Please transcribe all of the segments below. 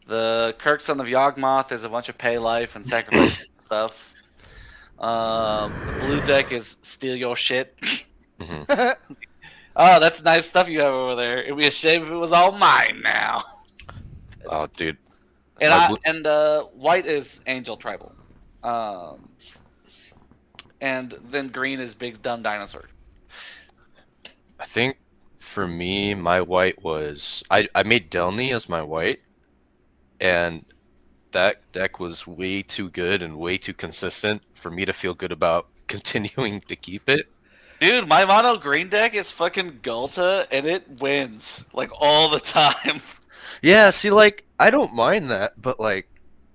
The Kirk Son of Yawgmoth is a bunch of pay life and sacrifice stuff. The blue deck is steal your shit. Mhm. Oh, that's nice stuff you have over there. It'd be a shame if it was all mine now. Oh, dude. And My blue. white is Angel Tribal. Um, and then green is Big Dumb Dinosaur. I think for me, my white was I made Delny as my white, and that deck was way too good and way too consistent for me to feel good about continuing to keep it. Dude, my mono green deck is fucking Gulta, and it wins like all the time. Yeah, see, like I don't mind that, but like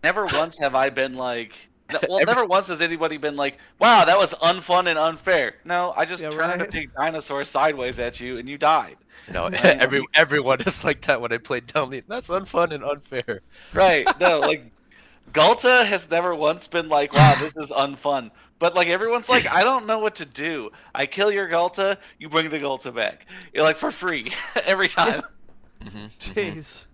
Never once have I been like, well, every never once has anybody been like, wow, that was unfun and unfair. No, I just Yeah, turned a right. big dinosaur sideways at you and you died. Right? everyone is like that when I play Delny. That's unfun and unfair. Right. No, like Galta has never once been like, wow, this is unfun. But like everyone's like, I don't know what to do. I kill your Galta, you bring the Galta back. You're like for free every time. Jeez.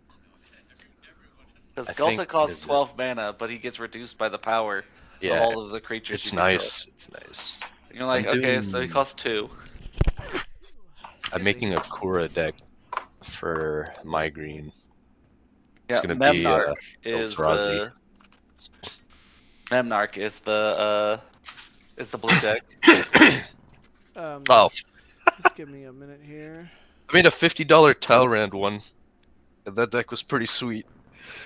Because I Galta think costs is it. 12 mana, but he gets reduced by the power of Yeah, all of the creatures it's you control. nice. It's nice. And you're like, I'm okay, so he doing. costs 2. I'm making a Kura deck for my green. It's Yeah, gonna be Memnarch Eldrazi. is the blue deck. Oh, Just give me a minute here. I made a $50 Talrand one, and that deck was pretty sweet.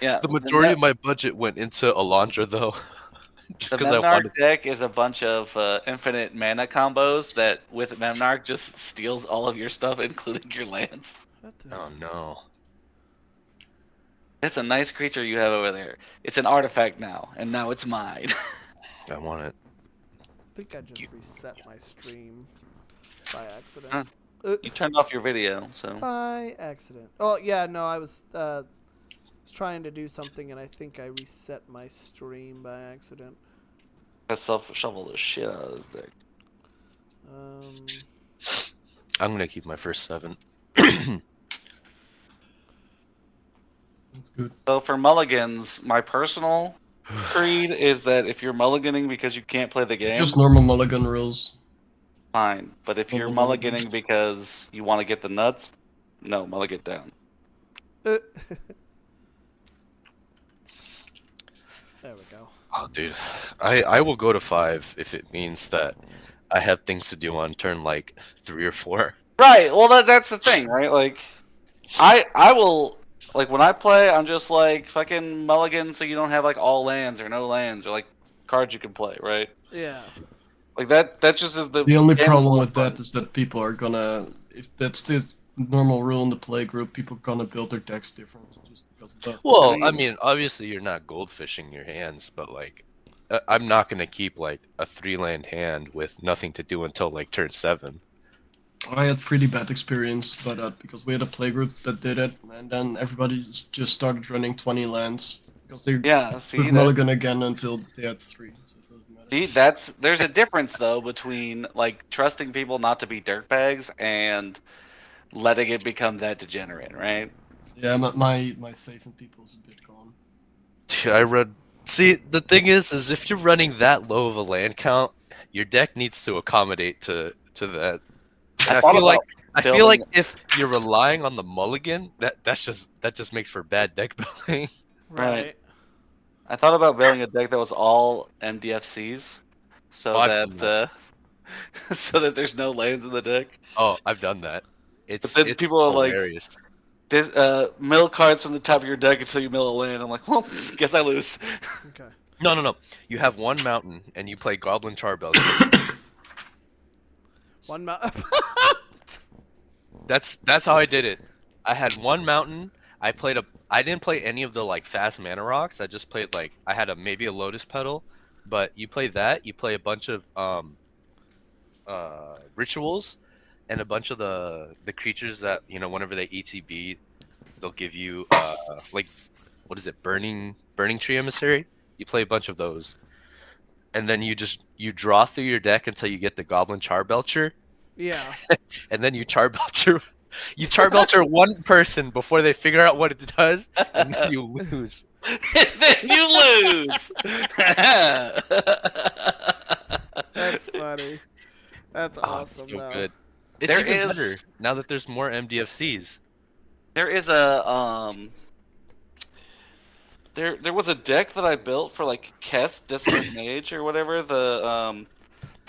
Yeah, The majority of my budget went into Elantra though, just the because I Memnarch wanted. deck is a bunch of infinite mana combos that with Memnarch just steals all of your stuff, including your lands. What the? Oh no! It's a nice creature you have over there. It's an artifact now, and now it's mine. I want it. I think I just reset my stream by accident. Huh. You turned off your video, so By accident. Oh yeah, no, I was trying to do something and I think I reset my stream by accident. I self-shovel the shit out of this deck. I'm gonna keep my first 7. That's good. So for mulligans, my personal creed is that if you're mulliganing because you can't play the game, Just normal mulligan rules. fine. But if you're Normal mulliganing because you want to get the nuts, no, mulligan down. There we go. Oh, dude, I will go to 5 if it means that I have things to do on turn like 3 or 4. Right. Well, that's the thing, right? Like, I will like when I play, I'm just like fucking mulligan, so you don't have like all lands or no lands or like cards you can play, right? Yeah. Like that just is the The only game problem full with of fun. that is that people are gonna, if that's the normal rule in the play group, people are gonna build their decks different just because of that. Well, I I mean- mean, obviously you're not goldfishing your hands, but like, I'm not gonna keep like a 3-land hand with nothing to do until like turn 7. I had pretty bad experience by that because we had a playgroup that did it, and then everybody just started running 20 lands because they Yeah. See could that. mulligan again until they had 3. So it doesn't matter. See, there's a difference though between like trusting people not to be dirtbags and letting it become that degenerate, right? Yeah, my faith in people is a bit gone. I read. See, the thing is if you're running that low of a land count, your deck needs to accommodate to that. And I thought feel like about I feel like building- if you're relying on the mulligan, that just makes for bad deck building. Right. I thought about building a deck that was all MDFCs, so Oh, I've done that so that there's no lands in the deck. Oh, I've done that. It's then it's people are like- hilarious. Mill cards from the top of your deck until you mill a land. I'm like, well, guess I lose. Okay. No. You have one mountain and you play Goblin Charbel. One mount. That's how I did it. I had one mountain. I didn't play any of the like fast mana rocks. I just played like I had maybe a Lotus Petal, but you play that. You play a bunch of rituals, and a bunch of the creatures that whenever they ETB, they'll give you like what is it, burning tree emissary. You play a bunch of those, and then you draw through your deck until you get the Goblin Charbelcher, Yeah. and then you Charbelcher You charm alter one person before they figure out what it does, and then you lose. And then you lose. That's funny. That's Oh, it's awesome, so though. good. It's There even is- better now that there's more MDFCs. There is a there was a deck that I built for like Kess Dissonant Mage or whatever, the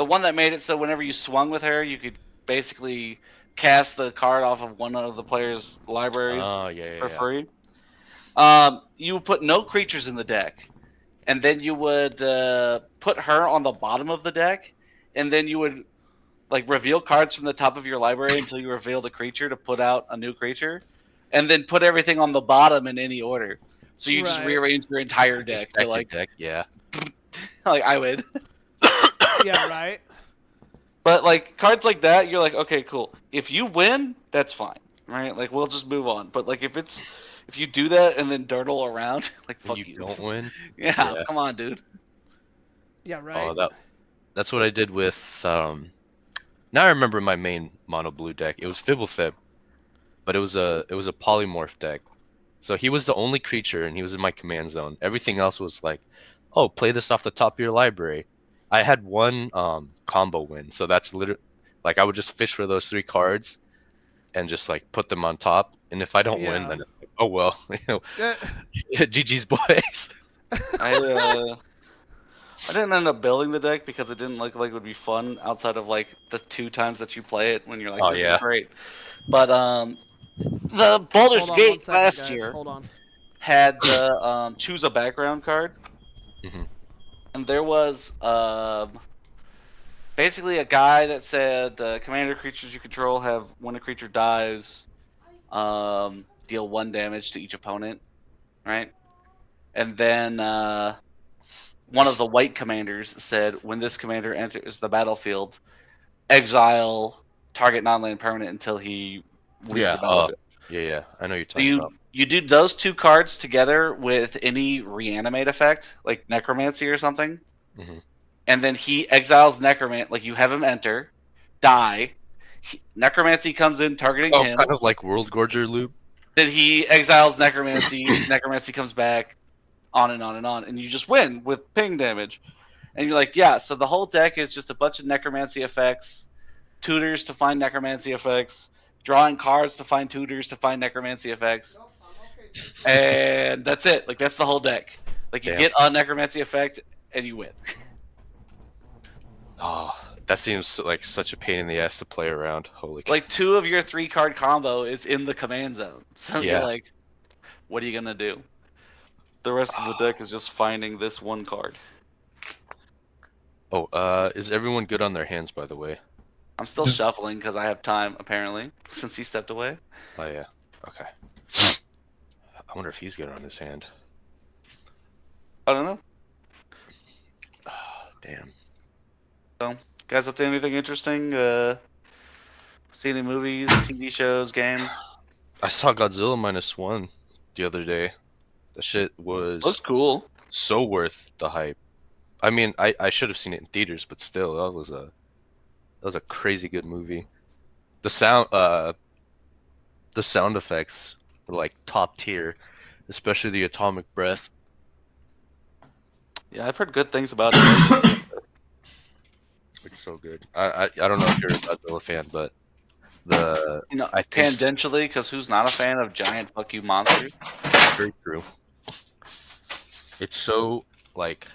one that made it so whenever you swung with her you could basically cast the card off of one of the player's libraries Oh yeah, for yeah. free. You would put no creatures in the deck, and then you would put her on the bottom of the deck, and then you would like reveal cards from the top of your library until you revealed a creature to put out a new creature, and then put everything on the bottom in any order. So you just Right. rearrange your entire Just deck stack to your like deck, yeah. like I would. Yeah, right. But like cards like that, you're like, okay, cool. If you win, that's fine, right? Like we'll just move on. But like if you do that and then dirtle around, like When fuck you you. don't win. Yeah, Yeah. come on, dude. Yeah, right. Oh, that's what I did with. Now I remember my main mono blue deck. It was Fibblethip, but it was a polymorph deck. So he was the only creature, and he was in my command zone. Everything else was like, oh, play this off the top of your library. I had one combo win, so that's literally like I would just fish for those 3 cards, and just like put them on top. And if I don't win, Yeah. then it's like, oh well, Yeah. GG's boys. I didn't end up building the deck because it didn't look like it would be fun outside of like the 2 times that you play it when you're like, Oh, this yeah. is great. But the Baldur's Hold on Gate 1 second, last guys. year Hold on. had the choose a background card, Mhm. and there was basically a guy that said commander creatures you control have when a creature dies, deal 1 damage to each opponent, right? And then one of the white commanders said when this commander enters the battlefield, exile target non-land permanent until he leaves Yeah, the battlefield. Yeah. I know you're So talking about. you do those 2 cards together with any reanimate effect, like necromancy or something, Mhm. and then he exiles necromancy. Like you have him enter, die. Necromancy comes in targeting Oh, him. kind of like World Gorger loop. Then he exiles necromancy. Necromancy comes back, on and on and on, and you just win with ping damage. And you're like, yeah. So the whole deck is just a bunch of necromancy effects, tutors to find necromancy effects, drawing cards to find tutors to find necromancy effects, and that's it. Like that's the whole deck. Like you Damn. get a necromancy effect and you win. Oh, that seems like such a pain in the ass to play around. Holy cow. Like 2 of your 3 card combo is in the command zone. So Yeah. you're like, what are you gonna do? The rest of the deck is just finding this 1 card. Oh, is everyone good on their hands, by the way? I'm still Yeah. shuffling because I have time apparently since he stepped away. Oh yeah. Okay. I wonder if he's good on his hand. I don't know. Damn. Guys, up to anything interesting? See any movies, TV shows, games? I saw Godzilla -1 the other day. The shit was Looks cool. so worth the hype. I mean, I should have seen it in theaters, but still, that was a crazy good movie. The sound effects were like top tier, especially the atomic breath. Yeah, I've heard good things about it. It's so good. I don't know if you're a Godzilla fan, but the You know, I think- tangentially, because who's not a fan of giant fuck you monsters? very true. It's so like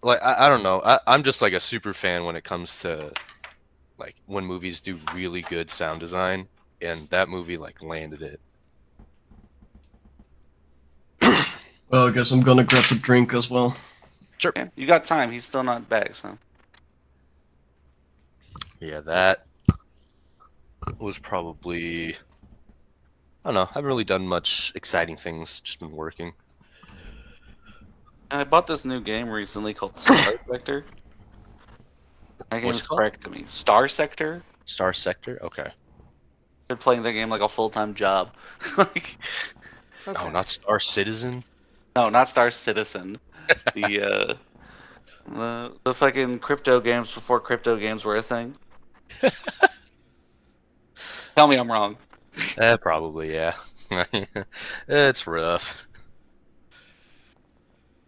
I don't know. I'm just like a super fan when it comes to like when movies do really good sound design, and that movie like landed it. Well, I guess I'm gonna grab a drink as well. Yeah, you got time. He's still not back, so. Yeah, that was probably. I don't know. I haven't really done much exciting things. Just been working. I bought this new game recently called Star Sector. That game What's is it called? correct to me. Star Sector. Star Sector. Okay. Been playing the game like a full-time job. Like, Oh, Okay. not Star Citizen. no, not Star Citizen. The the fucking crypto games before crypto games were a thing. Tell me I'm wrong. Probably, yeah. It's rough.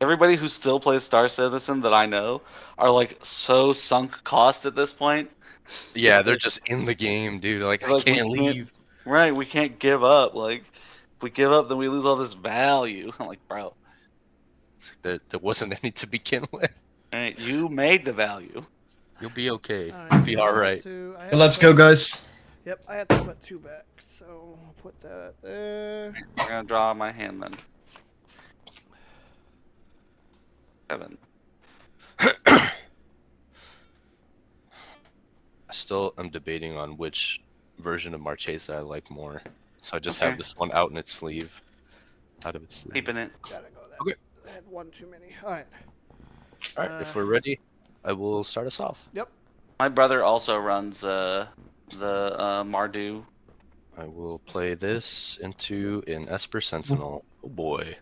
Everybody who still plays Star Citizen that I know are like so sunk cost at this point. Yeah, they're just in the game, dude. Like, They're I like, we can't leave. Right, we can't give up. Like, if we give up, then we lose all this value. I'm like, bro, There wasn't any to begin with. right, you made the value. You'll be okay. All right, You'll be so I have alright. to- I have Well, to let's put- go, guys. Yep, I have to put 2 back, so I'll put that there. I'm gonna draw my hand then. 7. I still am debating on which version of Marchesa I like more. So I just Okay. have this one out in its sleeve. Out of its sleeve. Keeping it. Gotta go that. Okay. I had 1 too many. All right. Alright, if we're ready, I will start us off. Yep. My brother also runs the Mardu. I will play this into an Esper Sentinel. Oh boy.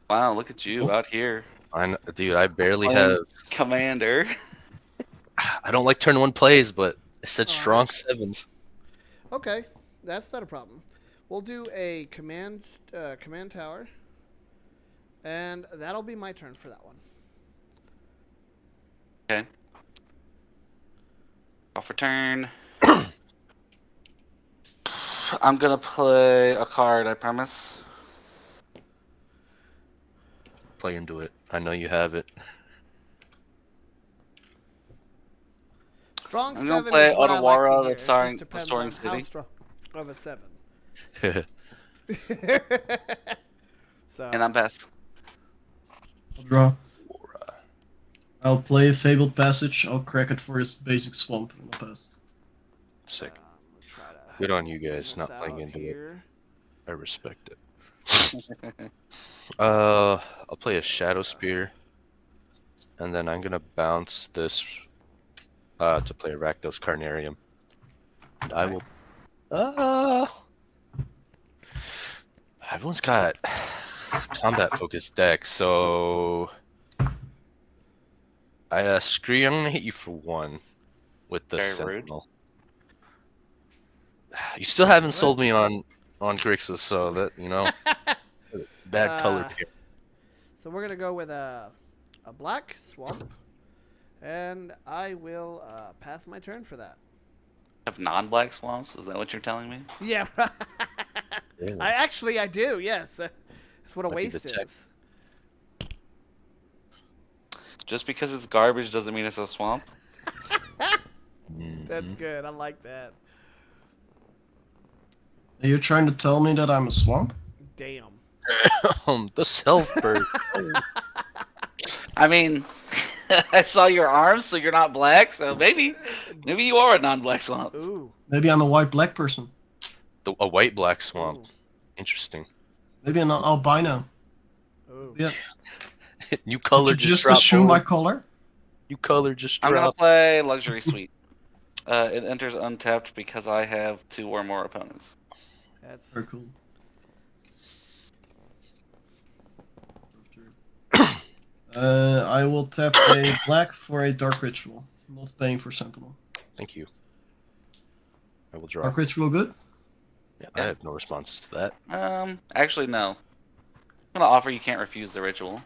Wow, look at you out here, Dude, I barely Playing- have. Commander. I don't like turn 1 plays, but I said Alright. strong 7s. Okay, that's not a problem. We'll do a command tower, and that'll be my turn for that one. Okay. Off return. I'm gonna play a card, I promise. Play into it. I know you have it. Strong I'm 7 gonna play is what I like to Otawara, hear. the It just Soaring- depends Soaring on how City. strong of a 7. So And I'm best. I'll draw. I'll play Fabled Passage. I'll crack it for his basic swamp and I'll pass. Sick. we'll try to Good on you figure guys, this not playing out into it. here. I respect it. I'll play a Shadow Spear, and then I'm gonna bounce this to play a Rakdos Carnarium. And I will. Everyone's got combat focused deck, so I screw you. I'm gonna hit you for 1 with the Very rude. Sentinel. You still haven't sold me on Grixis, so that bad color Uh, pair. So we're gonna go with a black swamp, and I will pass my turn for that. Have non-black swamps? Is that what you're telling me? Yeah. Really? I do. Yes. That's what a Might be the waste tech. is. Just because it's garbage doesn't mean it's a swamp. Mhm. That's good. I like that. Are you trying to tell me that I'm a swamp? Damn. The self bird. I mean, I saw your arms, so you're not black. So maybe you are a non-black swamp. Ooh. Maybe I'm a white-black person. A white black swamp. Ooh. Interesting. Maybe an albino. Ooh. Yeah. New color Did you just just dropped. assume my boys. color? New color just I'm gonna dropped. play Luxury Suite. It enters untapped because I have 2 or more opponents. That's Very cool. I will tap a black for a Dark Ritual. Not paying for Sentinel. Thank you. I will draw. Dark Ritual good? Yeah, I have no responses to that. Actually, no. I'm gonna offer you can't refuse the ritual.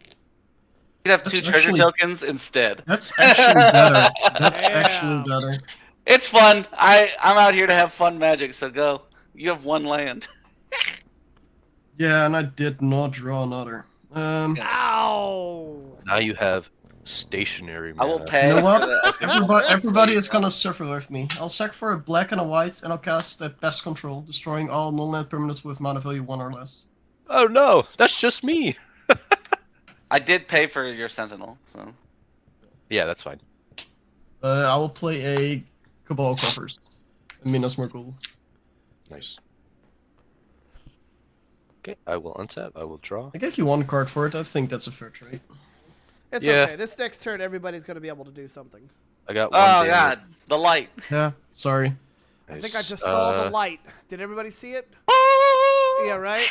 You could have 2 That's treasure actually- tokens instead. That's actually better. That's Damn. actually better. It's fun. I'm out here to have fun magic, so go. You have 1 land. Yeah, and I did not draw another. Ow! Now you have stationary I will mana. pay. You know what? for the- Everybody is gonna suffer with me. I'll sack for a black and a white, and I'll cast Pest Control, destroying all non-land permanents with mana value 1 or less. Oh no, that's just me. I did pay for your sentinel, so Yeah, that's fine. I will play a Cabal Covers. Minas Morgul. Nice. Okay, I will untap. I will draw. I gave you 1 card for it. I think that's a fair trade. It's Yeah. okay. This next turn, everybody's gonna be able to do something. I got 1 oh damage. god, the light. Yeah, sorry. I think I Nice. just saw the light. Did everybody see it? Yeah, right.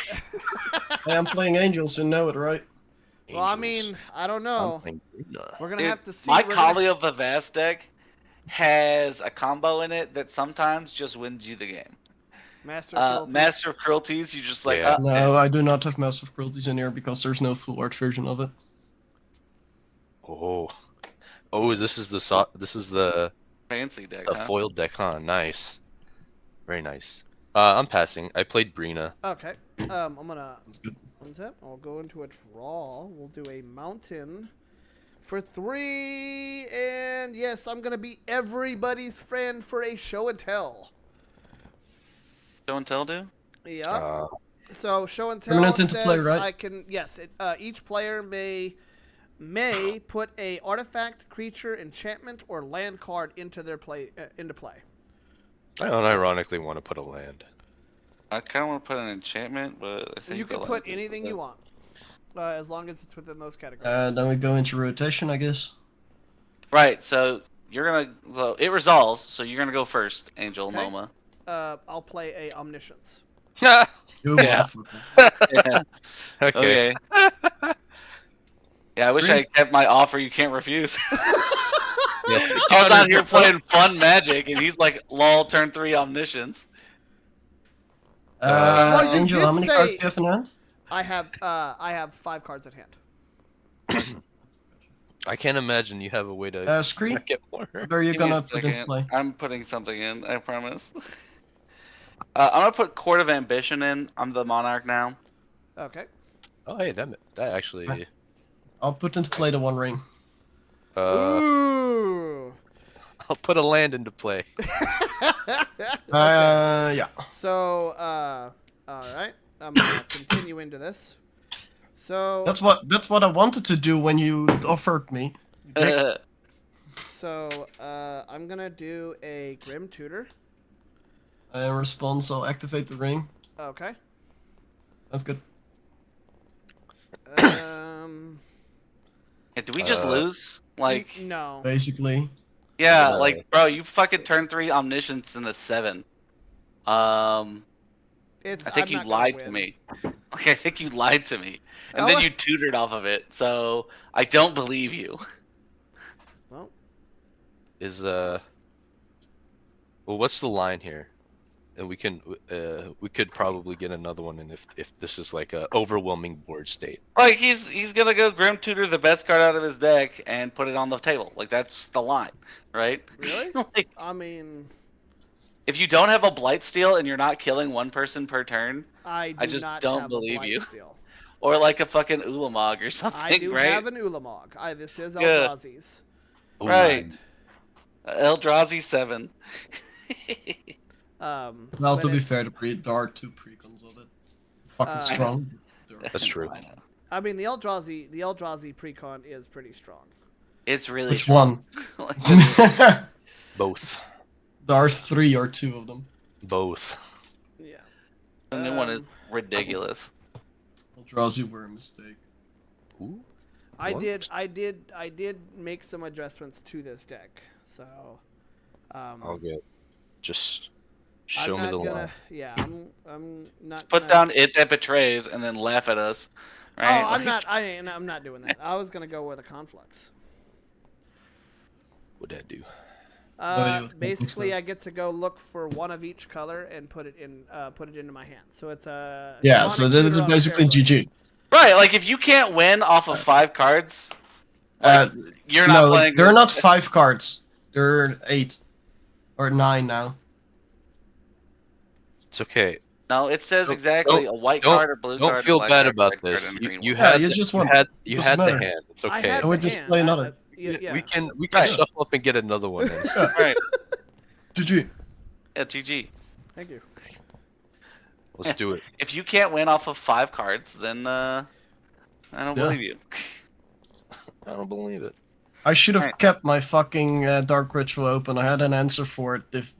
I am playing Angels and know it, right? Well, I Angels. mean, I don't I'm know. playing Bruna. We're gonna Dude, have to see. my We're Kali of the Vast deck has a combo in it that sometimes just wins you the game. Master of Cruelties. Master of Cruelties, you just like, Yeah. No, I do not have Master of Cruelties in here because there's no full art version of it. Oh, oh, this is the fancy deck, a huh? foiled deck, huh? Nice, very nice. I'm passing. I played Brina. Okay. I'm gonna good. untap. I'll go into a draw. We'll do a mountain for 3, and yes, I'm gonna be everybody's friend for a show and tell. Show and tell do? Yeah. So show and tell Permanent says into play, right? I can each player may put a artifact, creature, enchantment, or land card into their play. I unironically want to put a land. I kind of want to put an enchantment, but I think You the can land put is anything the- you want, as long as it's within those categories. Then we go into rotation, I guess. Right, so you're gonna. So it resolves, so you're gonna go first, Angel Okay. Noma. I'll play a omniscience. You Yeah. motherfucker. Yeah. Okay. Yeah, I wish I had kept my offer you can't refuse. Yeah. I was out here playing fun Magic, and he's like, lol, turn 3 omniscience. Well, you Angel, did how many cards say- do you have in hand? I have 5 cards at hand. I can't imagine you have a way to Screen? get more. What are you Give me a gonna put into second. play? I'm putting something in, I promise. I'm gonna put Court of Ambition in. I'm the Monarch now. Okay. Oh, hey, that actually. Right. I'll put into play the One Ring. Ooh. I'll put a land into play. Yeah. So, all right. I'm gonna continue into this. So That's what I wanted to do when you offered me. Dick. So, I'm gonna do a Grim Tutor. In response, I'll activate the ring. Okay. That's good. Did we just lose? Like, no. Basically. yeah, Uh, like, bro, you fucking turn 3 omniscience in a 7. It's. I think I'm you not gonna lied to win. me. Okay, I think you lied to me, and Oh, then what? you tutored off of it. So I don't believe you. Well, Is well, what's the line here? And we could probably get another one in if this is like a overwhelming board state. Like he's gonna go Grim Tutor the best card out of his deck and put it on the table. Like that's the line, right? Really? Like, I mean, if you don't have a Blightsteel and you're not killing one person per turn, I just not don't have believe a you. Blightsteel. or like a fucking Ulamog or something, I do right? have an Ulamog. This is Yeah. Eldrazi's. Right. Eldrazi 7. Well, but to be it's- fair, there are 2 precons of it. Fucking strong. That's true. I know. I mean, the Eldrazi precon is pretty strong. It's really Which strong. one? Like, There Both. are 3 or 2 of them. Both. Yeah. the new one is Um, ridiculous. Eldrazi were a mistake. Ooh. I What? did make some adjustments to this deck. So, All good. Just I'm show me not the gonna. line. Yeah, I'm not. Put gonna, down It That Betrays and then laugh at us. Oh, Right? I'm Like, not. I'm not doing that. I was gonna go with a conflux. What'd that do? idea what conflux Basically, does. I get to go look for one of each color and put it into my hand. So it's a. Yeah, so demonic that is tutor on a basically Terrorblade. GG. right, like if you can't win off of 5 cards, like, you're not No, playing. there are good. not 5 cards. There are 8. Or 9 now. It's okay. No, it says Don't- exactly a white don't- card, a blue Don't card. feel a black bad card, about red card, this. and a You, green you one. Yeah, had you the, just you won. had you Doesn't had the matter. hand. It's I okay. had I would the just hand. play another. Yeah. We can Right. shuffle up and get another one. In. Right. GG. Yeah, GG. Thank you. Let's do it. If you can't win off of 5 cards, then I don't Yeah. believe you. I don't believe it. I should have Alright. kept my fucking Dark Ritual open. I had an answer for it if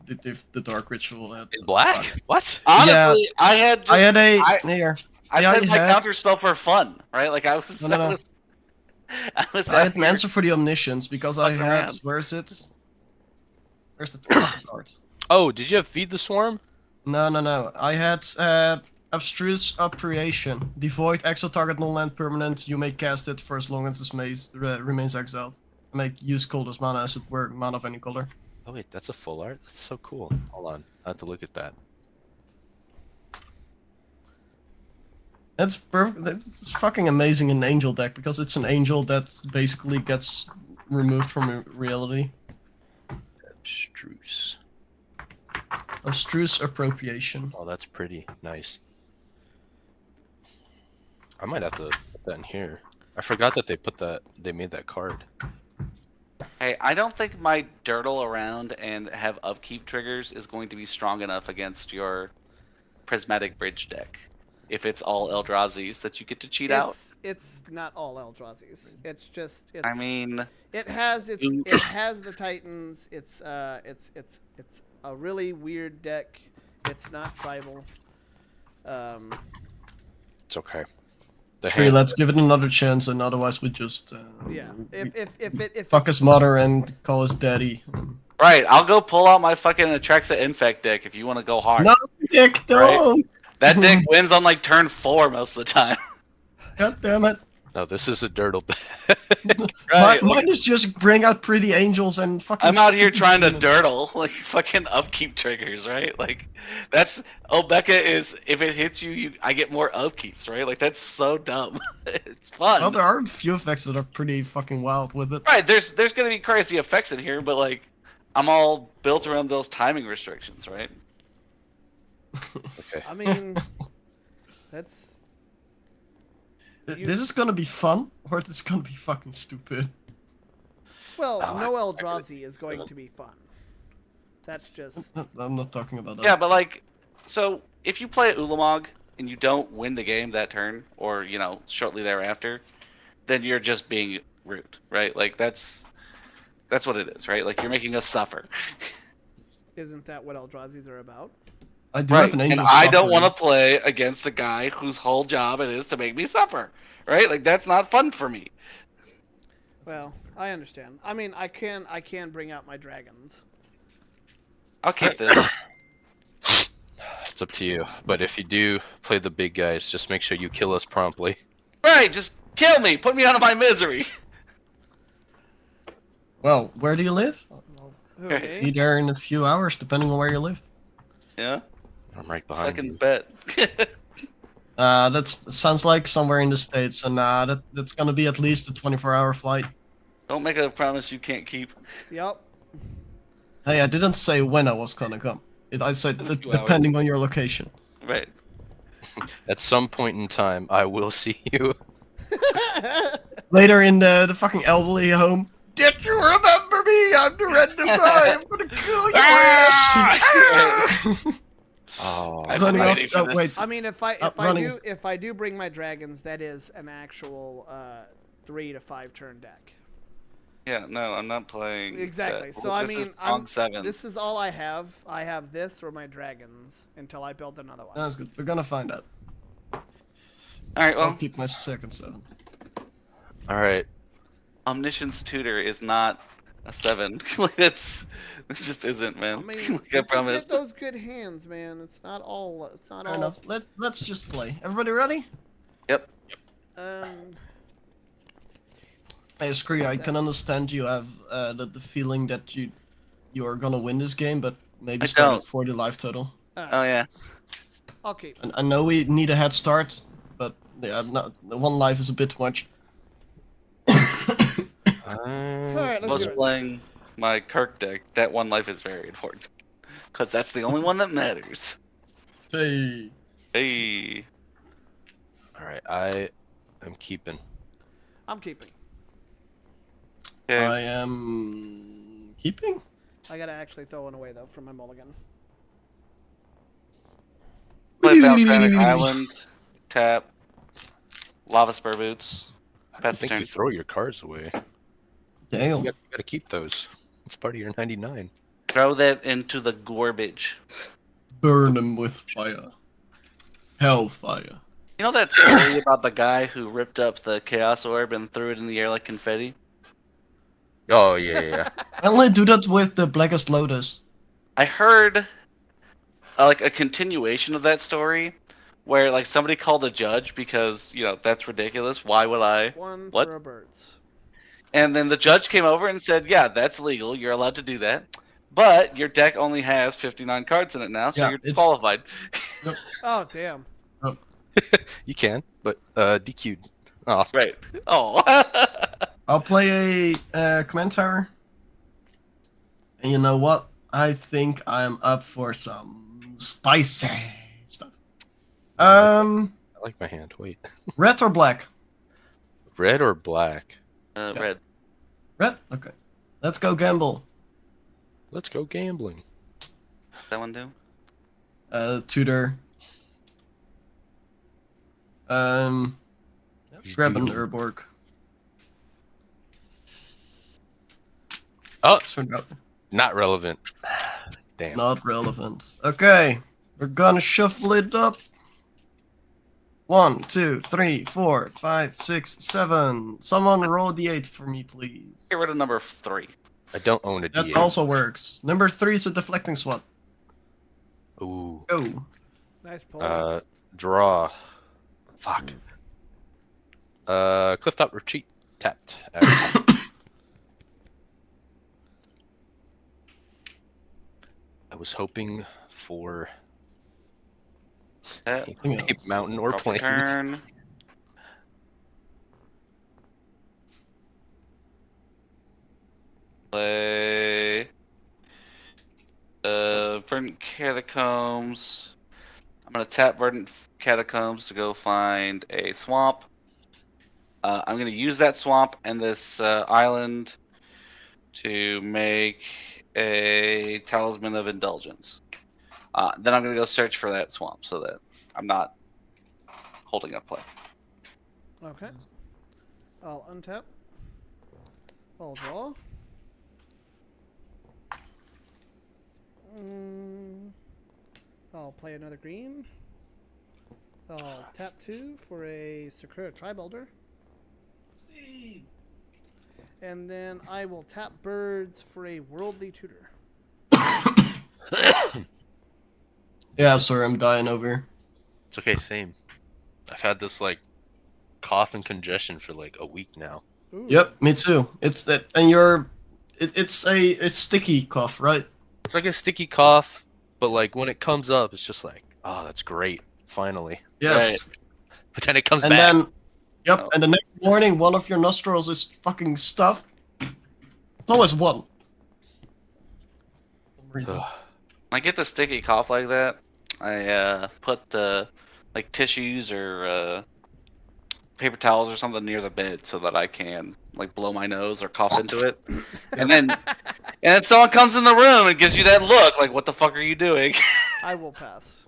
the Dark Ritual had. In black? What? Honestly, I had just, I had a I- here. I yeah, played I my had- counter spell for fun, right? Like I was, No. I was I had out an here- answer for the Omniscience because I Fuck had. around. Where is it? Where's the fucking card? Oh, did you have Feed the Swarm? No. I had Abstruse Appropriation. Devoid exile target non-land permanent. You may cast it for as long as this remains exiled. Make use coldest mana as it were mana of any color. Oh wait, that's a full art. That's so cool. Hold on, I have to look at that. That's perfect. It's fucking amazing in Angel deck because it's an angel that basically gets removed from reality. Abstruse. Abstruse appropriation. Oh, that's pretty nice. I might have to put that in here. I forgot that they made that card. Hey, I don't think my dirtle around and have upkeep triggers is going to be strong enough against your prismatic bridge deck. If it's all Eldrazi's that you get to cheat out. It's not all Eldrazi's. It's just I mean, it has you- it has the Titans. It's a really weird deck. It's not tribal. It's okay. The Tree, hand, let's give it another chance, and otherwise we just Yeah. If fuck his mother and call his daddy. right, I'll go pull out my fucking Atraxa Infect deck if you want to go hard. No, Nick, don't! That deck wins on like turn 4 most of the time. God damn it! no, this is a dirtle. Right, Mine is just bring out pretty angels and fucking. I'm out here stupid trying to demons. dirtle, like fucking upkeep triggers, right? Like, that's Obeka is if it hits you, I get more upkeeps, right? Like that's so dumb. It's fun. Well, there are a few effects that are pretty fucking wild with it. Right, there's gonna be crazy effects in here, but like, I'm all built around those timing restrictions, right? Okay. I mean, that's This is gonna be fun, or it's gonna be fucking stupid. well, Oh, no I Eldrazi is going to be fun. That's just I'm not talking about that. Yeah, but like, so if you play Ulamog and you don't win the game that turn, or shortly thereafter, then you're just being rude, right? Like that's what it is, right? Like you're making us suffer. isn't that what Eldrazi's are about? I do Right, have an angel. and I don't suffering. want to play against a guy whose whole job it is to make me suffer, right? Like that's not fun for me. Well, I understand. I mean, I can bring out my dragons. I'll keep this. It's up to you. But if you do play the big guys, just make sure you kill us promptly. Right, just kill me, put me out of my misery. Well, where do you live? Okay. Be there in a few hours, depending on where you live. Yeah, I'm right behind second you. bet. That sounds like somewhere in the States, and that's gonna be at least a 24-hour flight. Don't make a promise you can't keep. Yep. Hey, I didn't say when I was gonna come. I said In a few depending on your location. Right. At some point in time, I will see you. Later in the fucking elderly home. Did you remember me? I'm the random guy. I'm gonna kill your ass. Oh, I'm Running ready off- for oh, this. wait. I mean, if I running do is- if I do bring my dragons, that is an actual 3 to 5 turn deck. Yeah, no, I'm not playing. Exactly. that. So I This mean, is on 7. this is all I have. I have this or my dragons until I build another one. That's good. We're gonna find out. All right, I'll well, keep my second 7. all right. Omniscience Tutor is not a 7. Like this just isn't, man. I mean, like I you get promised. those good hands, man. It's not all. Fair enough. Let's just play. Everybody ready? Yep. Um, Hey, Scree, I can understand you have the feeling that you are gonna win this game, but maybe I start don't. at 40 life total. Oh yeah. okay. And I know we need a head start, but yeah, not, the 1 life is a bit much. All right, I let's was do it. playing my Kirk deck. That 1 life is very important. Because that's the only one that matters. Hey. Hey. All right. I am keeping. I'm keeping. Okay. I am keeping. I gotta actually throw one away though from my mulligan. Play Volcanic Island. Tap. Lava Spur Boots. I Pass the think turn. you throw your cards away. Damn. You gotta keep those. It's part of your 99. Throw that into the garbage. Burn them with fire. Hellfire. You know that story about the guy who ripped up the Chaos Orb and threw it in the air like confetti? Oh yeah. I only do that with the Blackest Lotus. I heard like a continuation of that story where like somebody called a judge because, that's ridiculous. Why would I? One What? for a birds. And then the judge came over and said, yeah, that's legal. You're allowed to do that. But your deck only has 59 cards in it now, so Yeah, you're it's- disqualified. Oh damn. You can, but DQ'd. Oh, Right. Oh. I'll play a command tower. And you know what? I think I'm up for some spicy stuff. I like my hand. Wait. Red or black? Red or black? Red. Red? Okay. Let's go gamble. Let's go gambling. That one do? Tutor. Grab an Urborg. Oh, Turned out not relevant. Damn. not relevant. Okay. We're gonna shuffle it up. 1, 2, 3, 4, 5, 6, 7. Someone roll d8 for me, please. Get rid of number 3. I don't own a That D8. also works. Number 3 is a deflecting swap. Ooh. Go. Nice pull. Draw. Fuck. Clifftop retreat. Tapped. I was hoping for a mountain or Draw for plains. turn. Play. Verdant Catacombs. I'm gonna tap Verdant Catacombs to go find a swamp. I'm gonna use that swamp and this island to make a Talisman of Indulgence. Then I'm gonna go search for that swamp so that I'm not holding up play. Okay. I'll untap. I'll draw. I'll play another green. I'll tap 2 for a Sakura Tribe Elder. And then I will tap birds for a Worldly Tutor. Yeah, sorry, I'm dying over. It's okay, same. I've had this like cough and congestion for like a week now. Ooh. Yep, me too. It's that, and it's sticky cough, right? It's like a sticky cough, but like when it comes up, it's just like, oh, that's great, finally. Yes. But then it comes And back. then, yep, Oh. and the next morning, one of your nostrils is fucking stuffed. It's always one. Ugh. When I get the sticky cough like that, I put the like tissues or paper towels or something near the bed so that I can like blow my nose or cough into it. And then someone comes in the room and gives you that look like, what the fuck are you doing? I will pass.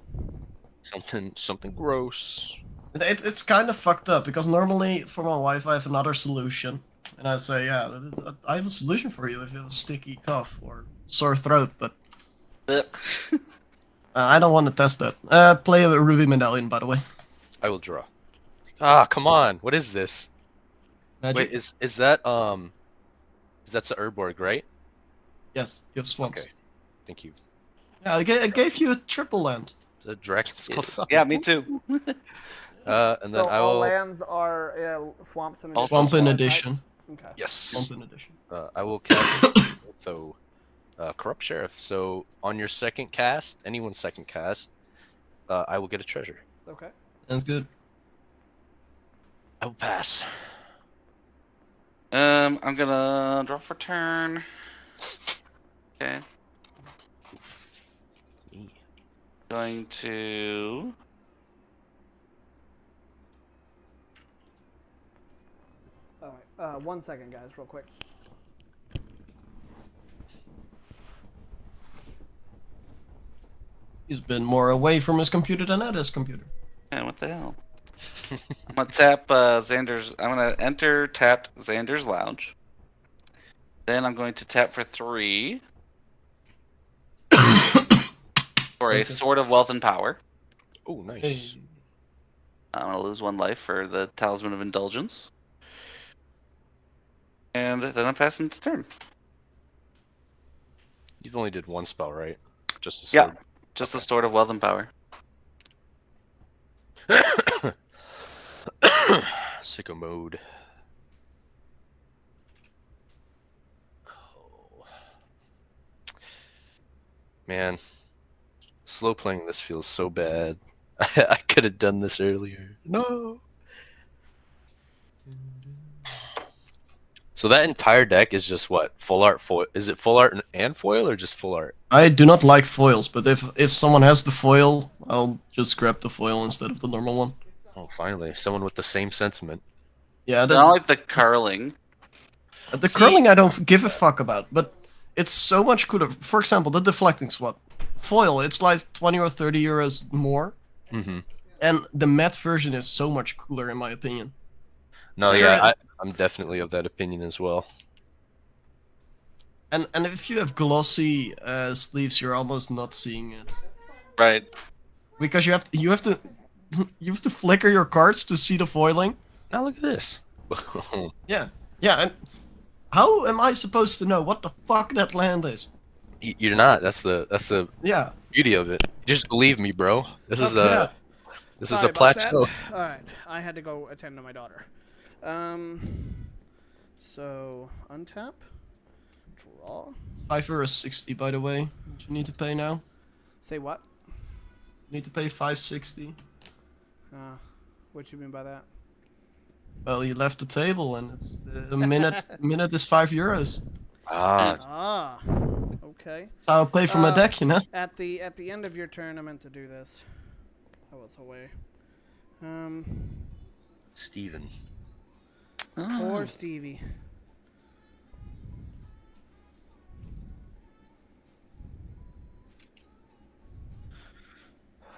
Something gross. It's kind of fucked up because normally for my wife I have another solution, and I say, yeah, I have a solution for you if you have a sticky cough or sore throat, but I don't want to test that. Play a Ruby Medallion, by the way. I will draw. Ah, come on. What is this? Magic? Wait, is that that's the Urborg, right? Yes, you have swamps. Okay. Thank you. Yeah, I gave you a triple land. The Dragon Skull Summon. Yeah, me too. And then So I all will. lands are swamps and All Swamp in swamp addition. Okay. Yes. Swamp in addition. I will cast so Corrupt Sheriff. So on your second cast, anyone's second cast, I will get a treasure. Okay. That's good. I will pass. I'm gonna draw for turn. Okay. Me. Going to All right. 1 second, guys, real quick. He's been more away from his computer than at his computer. yeah, what the hell? I'm gonna tap Xander's. I'm gonna enter tapped Xander's Lounge. Then I'm going to tap for 3 for a Sounds good. Sword of Wealth and Power. Oh, nice. Hey. I'm gonna lose 1 life for the Talisman of Indulgence. And then I'm passing to turn. You've only did one spell, right? Just a Yeah. sword. Just the Sword of Wealth and Power. Sicko mode. Oh. Man, slow playing this feels so bad. I could have done this earlier. No. So that entire deck is just what? Full art foil? Is it full art and foil or just full art? I do not like foils, but if someone has the foil, I'll just grab the foil instead of the normal one. Oh, finally, someone with the same sentiment. Yeah, I don't like the curling. the See- curling I don't give a fuck about, but it's so much cooler. For example, the deflecting swap. Foil, it's like 20 or 30 euros more, Mm-hmm. and the matte version is so much cooler in my opinion. No, Sure. yeah, I'm definitely of that opinion as well. And if you have glossy sleeves, you're almost not seeing it Right. because you have to you have to flicker your cards to see the foiling. Now look at this. Yeah, and how am I supposed to know what the fuck that land is? You're not. That's the Yeah, beauty of it. Just believe me, bro. This is yeah. this is Sorry a about that. plateau. All right, I had to go attend to my daughter. So untap, draw. It's €5.60 by the way. What you need to pay now? Say what? You need to pay $5.60. What you mean by that? Well, you left the table, and it's a minute is €5. Ah, Ah, okay. That's how I pay for my Uh, deck, you know. At the end of your turn, I meant to do this. I was away. Steven. Poor Stevie.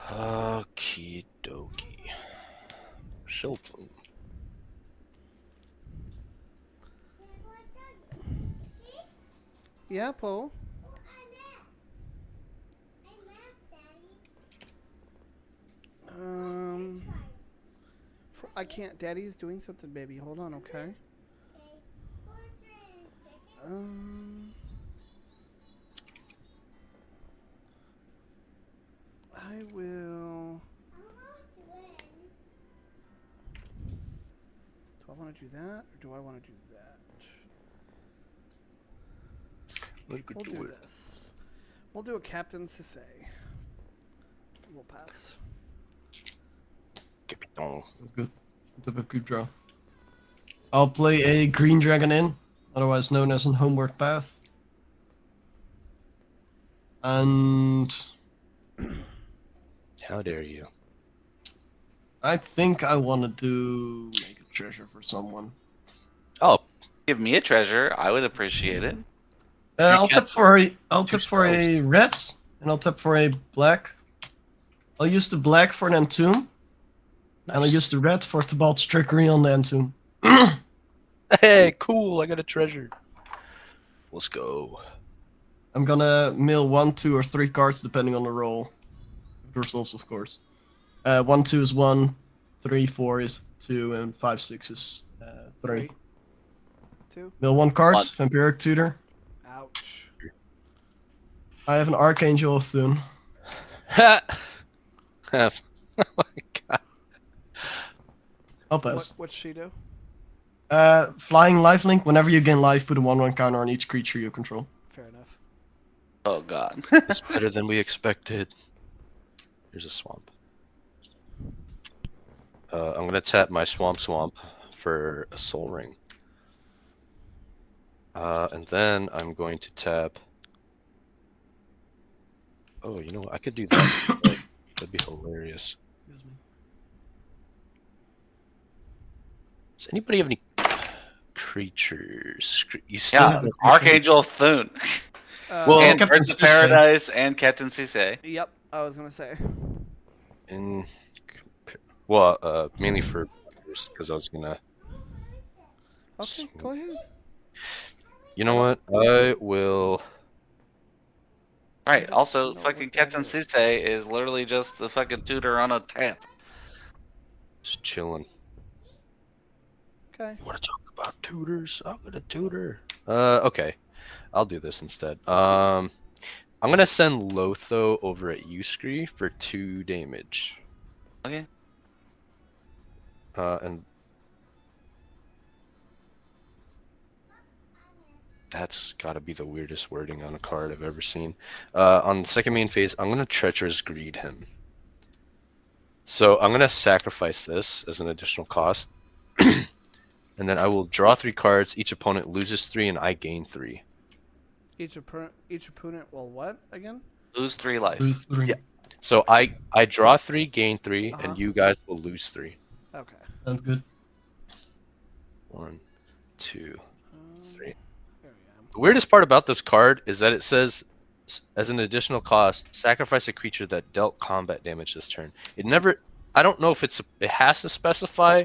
Okie dokie. Show plume. Yeah, Paul. I can't. Daddy's doing something, baby. Hold on, okay? I will. Do I want to do that, or do I want to do that? We could We'll do do it. this. We'll do a Captain Sisse. We'll pass. Capitan. That's good. That's a good draw. I'll play a green dragon in, otherwise known as an homeward path. And How dare you? I think I want to do make a treasure for someone. Oh, Give me a treasure. I would appreciate it. I'll tap for a spells. red, and I'll tap for a black. I'll use the black for an entomb, and I'll nice. use the red for Tibalt's trickery on the entomb. Hey, cool! I got a treasure. Let's go. I'm gonna mill 1, 2, or 3 cards depending on the roll. The results, of course. 1, 2 is 1, 3, 4 is 2, and 5, 6 is 3. 2. Mill 1 cards, Vampiric Tutor. Ouch. I have an Archangel of Thune. Ha! Oh my god. I'll pass. What's she do? Flying Lifelink. Whenever you gain life, put a 1/1 counter on each creature you control. Fair enough. Oh god. It's better than we expected. Here's a swamp. I'm gonna tap my swamp for a soul ring. And then I'm going to tap. Oh, you know what? I could do that. instead. That'd be hilarious. Does anybody have any creatures? You still Yeah, have a creature? Archangel of Thune. Well, and Captain Birds of Sisse. Paradise and Captain Sisse. Yep, I was gonna say. In well, mainly for because I was gonna. Okay, go ahead. You know what? I will. Right. Also, know fucking what that Captain is. Sisse is literally just the fucking tutor on a tap. Just chilling. Okay. You want to talk about tutors? I'm gonna tutor. Okay, I'll do this instead. I'm gonna send Lotho over at Uscree for 2 damage. Okay. And That's got to be the weirdest wording on a card I've ever seen. On the second main phase, I'm going to Treacherous Greed him. So I'm going to sacrifice this as an additional cost. And then I will draw 3 cards. Each opponent loses 3 and I gain 3. Each opponent will what again? Lose 3 life. Lose 3. Yeah. So I draw 3, gain 3, Uh-huh. and you guys will lose 3. Okay. Sounds good. 1, 2, 3. There we go. The weirdest part about this card is that it says, as an additional cost, sacrifice a creature that dealt combat damage this turn. It never. I don't know if it has to specify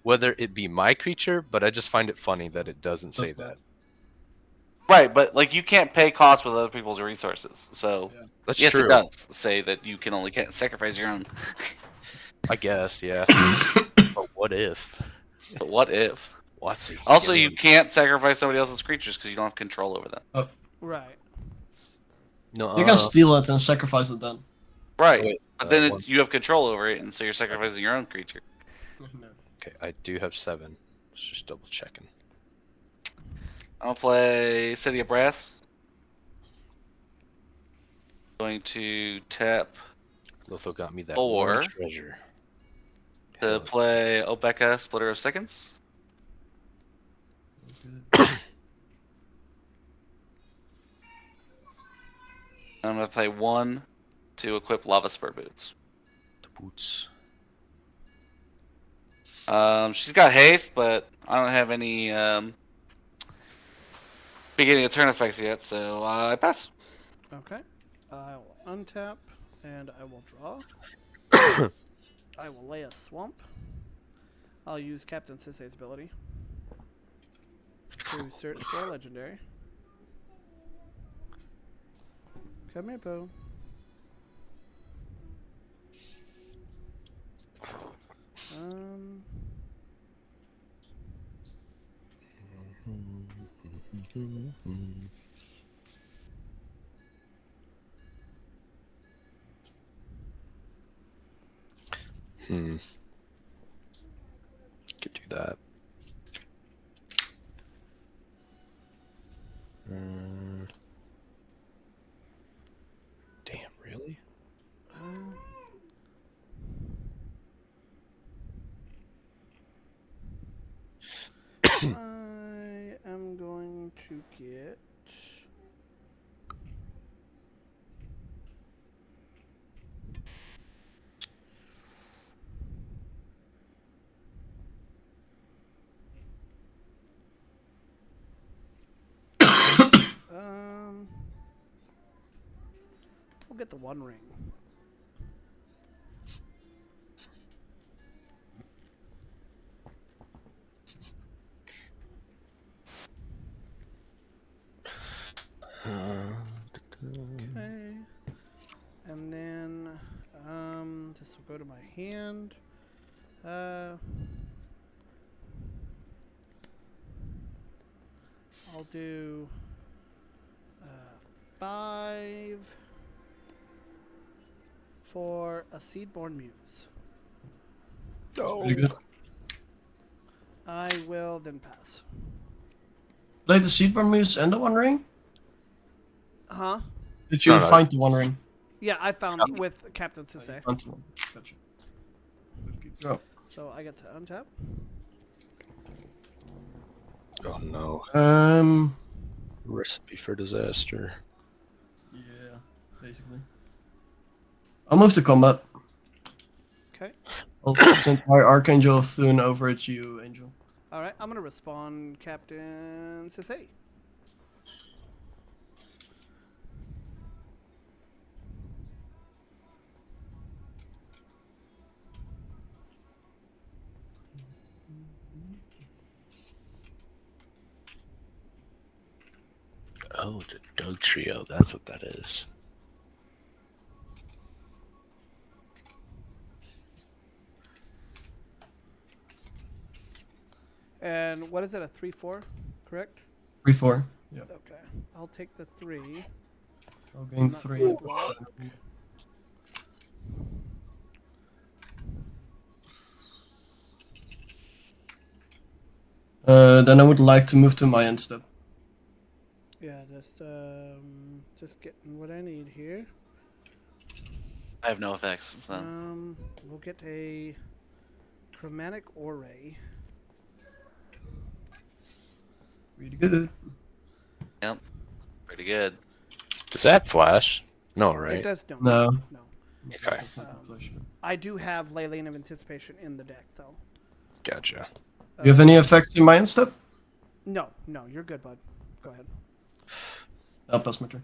whether it be my creature, but I just find it funny that it doesn't say That's that. Right, but like you can't pay costs with other people's resources. So That's yes, true. it does say that you can only sacrifice your own. I guess, yeah. But what if? But what if? Watsy. Also, you can't sacrifice somebody else's creatures because you don't have control over them. Right. No. You can steal it and sacrifice it then. Right, Wait, but then one- you have control over it, and so you're sacrificing your own creature. Okay, I do have 7. Just double checking. I'll play City of Brass. Going to tap Lotho got me that 4 one treasure. to play Obeka Splitter of Seconds. I'm gonna play 1 to equip Lava Spur Boots. The boots. She's got haste, but I don't have any beginning of turn effects yet, so I pass. Okay. I will untap and I will draw. I will lay a swamp. I'll use Captain Sisei's ability to search for a legendary. Come here, Bo. Could do that. Damn, really? I am going to get. We'll get the One Ring. Okay. And then, this will go to my hand. I'll do 5 for a Seedborn Muse. Pretty good. I will then pass. Play the Seedborn Muse and the One Ring? Huh? Did you No, no. find the One Ring? Yeah, I found with Captain Sisei. Found the one. Gotcha. Good go. So I get to untap. Oh no. Um. Recipe for disaster. Yeah, basically. I'll move to combat. Okay. I'll send my Archangel of Thune over at you, Angel. Alright, I'm gonna respond Captain Sisei. Oh, the Doug Trio. That's what that is. And what is it, a 3/4? Correct? 3/4. Yeah. Okay. I'll take the 3. I'll gain Not 3. gonna draw. Then I would like to move to my end step. Yeah, just getting what I need here. I have no effects. So. We'll get a chromatic array. Really good. Yep. Pretty good. Does that flash? No, It right? does No. no. Okay. That's not the flash. I do have Leyline of Anticipation in the deck, though. Gotcha. Do you have any effects in my end step? No, you're good, bud. Go ahead. I'll pass my turn.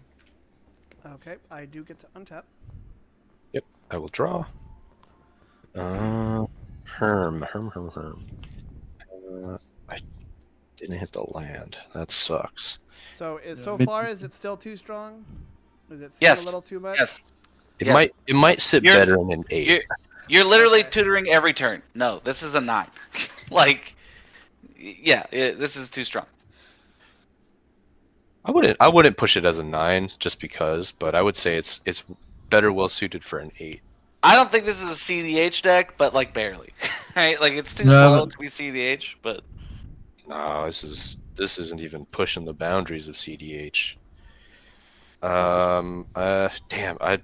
Okay, I do get to untap. Yep. I will draw. Herm. I didn't hit the land. That sucks. So Yeah, far is it still too strong? Is it still Yes. a little too much? Yes. It Yeah. might sit You're- better in an 8. You're literally Okay. tutoring every turn. No, this is a 9. Like, yeah, this is too strong. I wouldn't push it as a 9 just because, but I would say it's better well suited for an 8. I don't think this is a CDH deck, but like barely. Right? Like it's too No, slow but- to be CDH, but No, this isn't even pushing the boundaries of CDH. Damn, I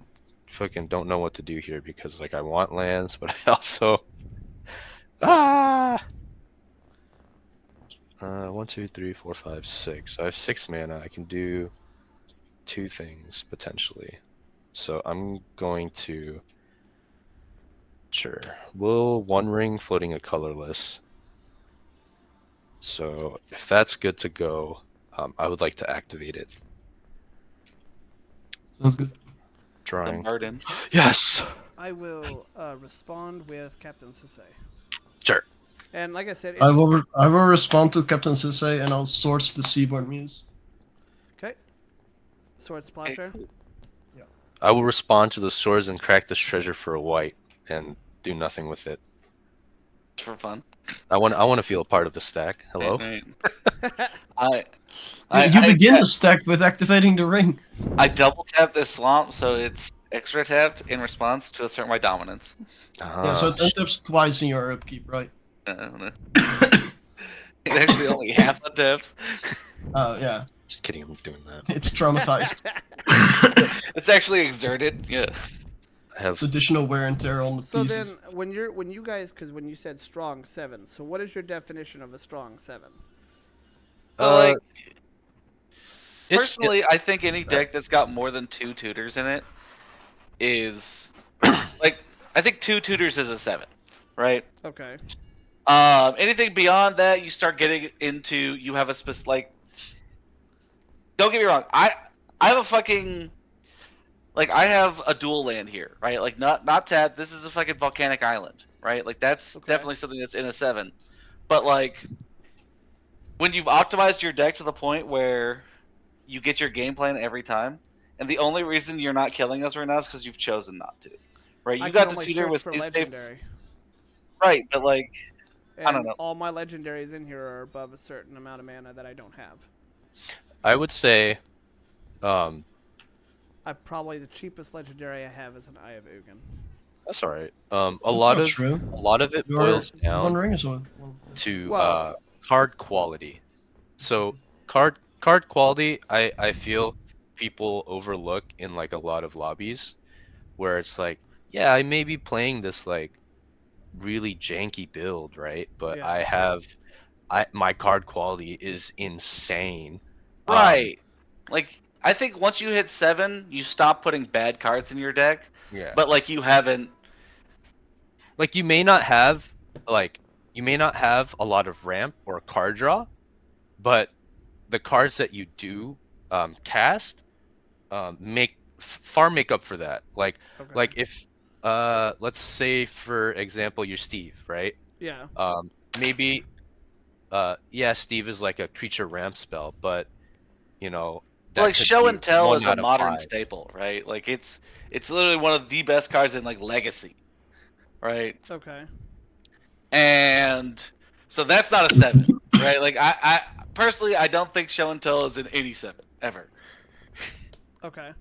fucking don't know what to do here because like I want lands, but I also 1, 2, 3, 4, 5, 6. I have 6 mana. I can do 2 things potentially. So I'm going to Will One Ring floating a colorless. So if that's good to go, I would like to activate it. Sounds good. the Drawing. burden. Yes. I will respond with Captain Sisei. Sure. And like I said, it's, I will respond to Captain Sisei and I'll source the Seaboard Muse. okay. Sword Splasher. I will respond to the swords and crack this treasure for a white and do nothing with it. For fun. I want to feel a part of the stack. Hello. Right. You begin the stack with activating the ring. I double tap this swamp, so it's extra tapped in response to assert my dominance. Yeah, so it untaps twice in your upkeep, right? I don't know. It's actually only half the taps. Oh, yeah. Just kidding. I'm doing that. It's traumatized. It's actually exerted. Yeah. I have It's additional wear and tear on the So pieces. then, when you guys, because when you said strong 7, so what is your definition of a strong 7? But like it's personally, I think any deck that's got more than 2 tutors in it is like I think 2 tutors is a 7, right? Okay. Anything beyond that, you start getting into you have a specific like. Don't get me wrong, I have a fucking like I have a dual land here, right? Like not Tad. This is a fucking volcanic island, right? Like that's Okay. definitely something that's in a 7, but like when you've optimized your deck to the point where you get your game plan every time, and the only reason you're not killing us right now is because you've chosen not to, right? You I got can the only tutor search with for Stay legendary. right, but like And I don't know. all my legendaries in here are above a certain amount of mana that I don't have. I would say, Probably the cheapest legendary I have is an Eye of Ugin. that's all right. That's not true. A lot of it Your boils One down ring is one. to Well- card quality. So card quality, I feel people overlook in like a lot of lobbies, where it's like, yeah, I may be playing this like really janky build, right? But Yeah. my card quality is insane. Right. Like I think once you hit 7, you stop putting bad cards in your deck, Yeah. but like you haven't. Like you may not have a lot of ramp or card draw, but the cards that you do cast make up for that. Like Okay. like if let's say for example you're Steve, right? Yeah. Maybe yeah, Steve is like a creature ramp spell, but you know that Like could show be and tell 1 is a out of modern 5. staple, right? Like it's literally one of the best cards in like Legacy, right? Okay. And so that's not a 7, right? Like I personally I don't think show and tell is an 87 ever. Okay.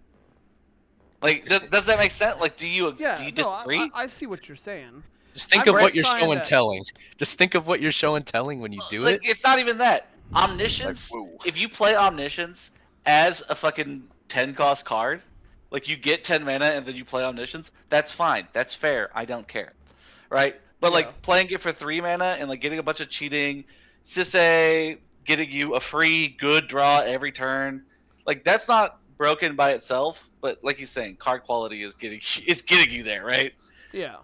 Like does that make sense? Like do you Yeah. do you No, disagree? I see what you're saying. Just think I'm of what just you're trying show and to- telling. Just think of what you're show and telling when you do like it. it's not even that. Omniscience. Like, whoa. If you play Omniscience as a fucking 10 cost card. Like you get 10 mana and then you play Omniscience. That's fine. That's fair. I don't care. Right? But Yeah. like playing it for 3 mana and like getting a bunch of cheating, Sisay getting you a free good draw every turn, like that's not broken by itself. But like he's saying, card quality is getting you there, right? Yeah.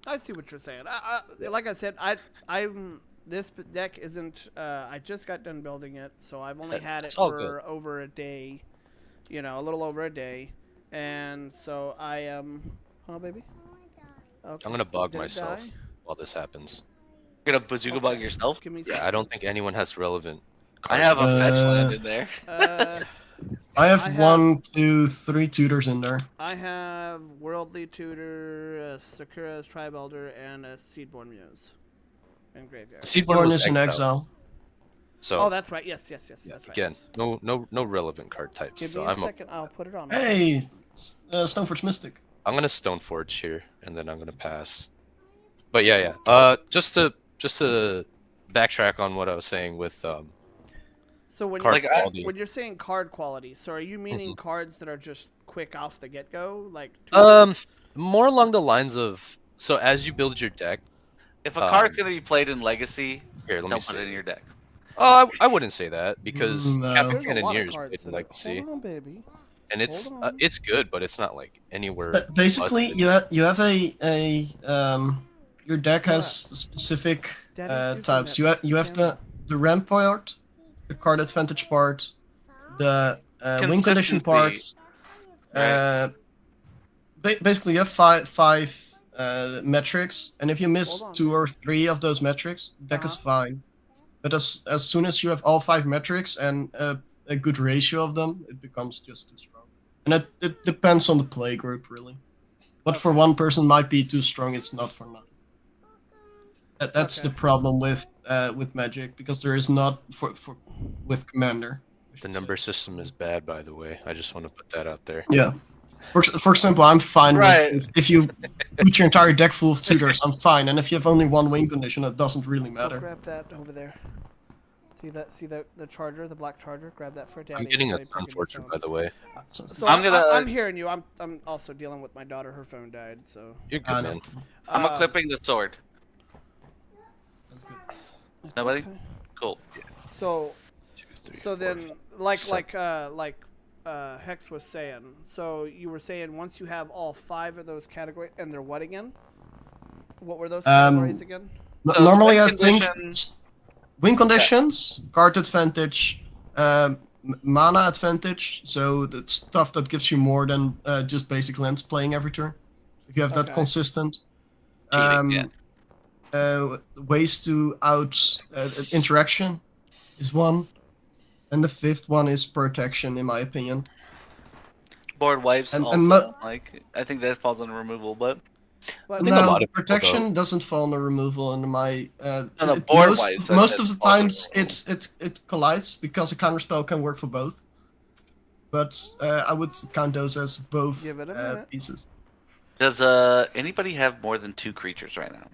I see what you're saying. Like I said, this deck isn't. I just got done building it, so I've only had it It's all for over a day. You know, a little over a day, and so I am. Oh, baby. Okay. I'm gonna bog Did it myself die? while this happens. You're gonna bazooka bug Okay. yourself. Give me. Yeah, I don't think anyone has relevant. I cards have a in fetch it. land in there. I have I have- 1, 2, 3 tutors in there. I have Worldly Tutor, Sakura's Tribe Elder, and a Seedborn Muse. And Graveyard. Seedborn Seedborn was is in exile. So Oh, that's right. Yes, that's right. again, yes. no relevant card types. Give So me a I'm second. I'll put it on. Hey, Stoneforge Mystic. I'm gonna Stoneforge here, and then I'm gonna pass. But yeah. Just to backtrack on what I was saying with So when card you're, quality. when you're saying card quality, so are you meaning cards that are just quick off the get-go, like? More along the lines of, so as you build your deck. If a card's gonna be played in Legacy, Here, let me don't put see. it in your deck. Oh, I wouldn't say that because No. Captain There's a lot of Cannoneer is cards played in that are- Legacy, Hold on, baby. and it's Hold on. it's good, but it's not like anywhere. But basically, busted. you have a your deck has specific Daddy's using types. that You have the ramp part, the card advantage part, the win condition part. Consistency. Right. Basically, you have five metrics, and if you miss Hold on. 2 or 3 of those metrics, the deck is fine. But as soon as you have all 5 metrics and a good ratio of them, it becomes just too strong. And it depends on the play group, really. What for one person might be too strong, it's not for another. That's Okay. the problem with Magic, because there is not with Commander. I The should number say. system is bad, by the way. I just want to put that out there. Yeah. For example, I'm fine Right. with if you put your entire deck full of tutors, I'm fine. And if you have only 1 win condition, it doesn't really Go matter. grab that over there. See the charger, the black charger. Grab that for Daddy. I'm getting a Daddy picking his Stoneforge, phone. by the way. So I'm gonna- I'm hearing you. I'm also dealing with my daughter. Her phone died. So. You're good, man. I'm Uh, equipping the sword. That's good. Nobody? okay. Cool. So 2, 3, so 4, then 5, 6. like Hex was saying. So you were saying once you have all 5 of those categories, and they're what again? What were those categories again? So Normally, win I think conditions- win conditions, card advantage, mana advantage. So the stuff that gives you more than just basic lands playing every turn. If you have that Okay. consistent. Cheating, Ways to out interaction is one, and the 5th one is protection, in my opinion. Board wipes And- also. and Like I think that falls under removal, but But I think a No, lot of people protection doesn't fall under removal in my. No, board most wipes, I most said of the falls under times removal. it collides because a counterspell can work for both. But I would count those as both Give it a minute. pieces. does anybody have more than 2 creatures right now?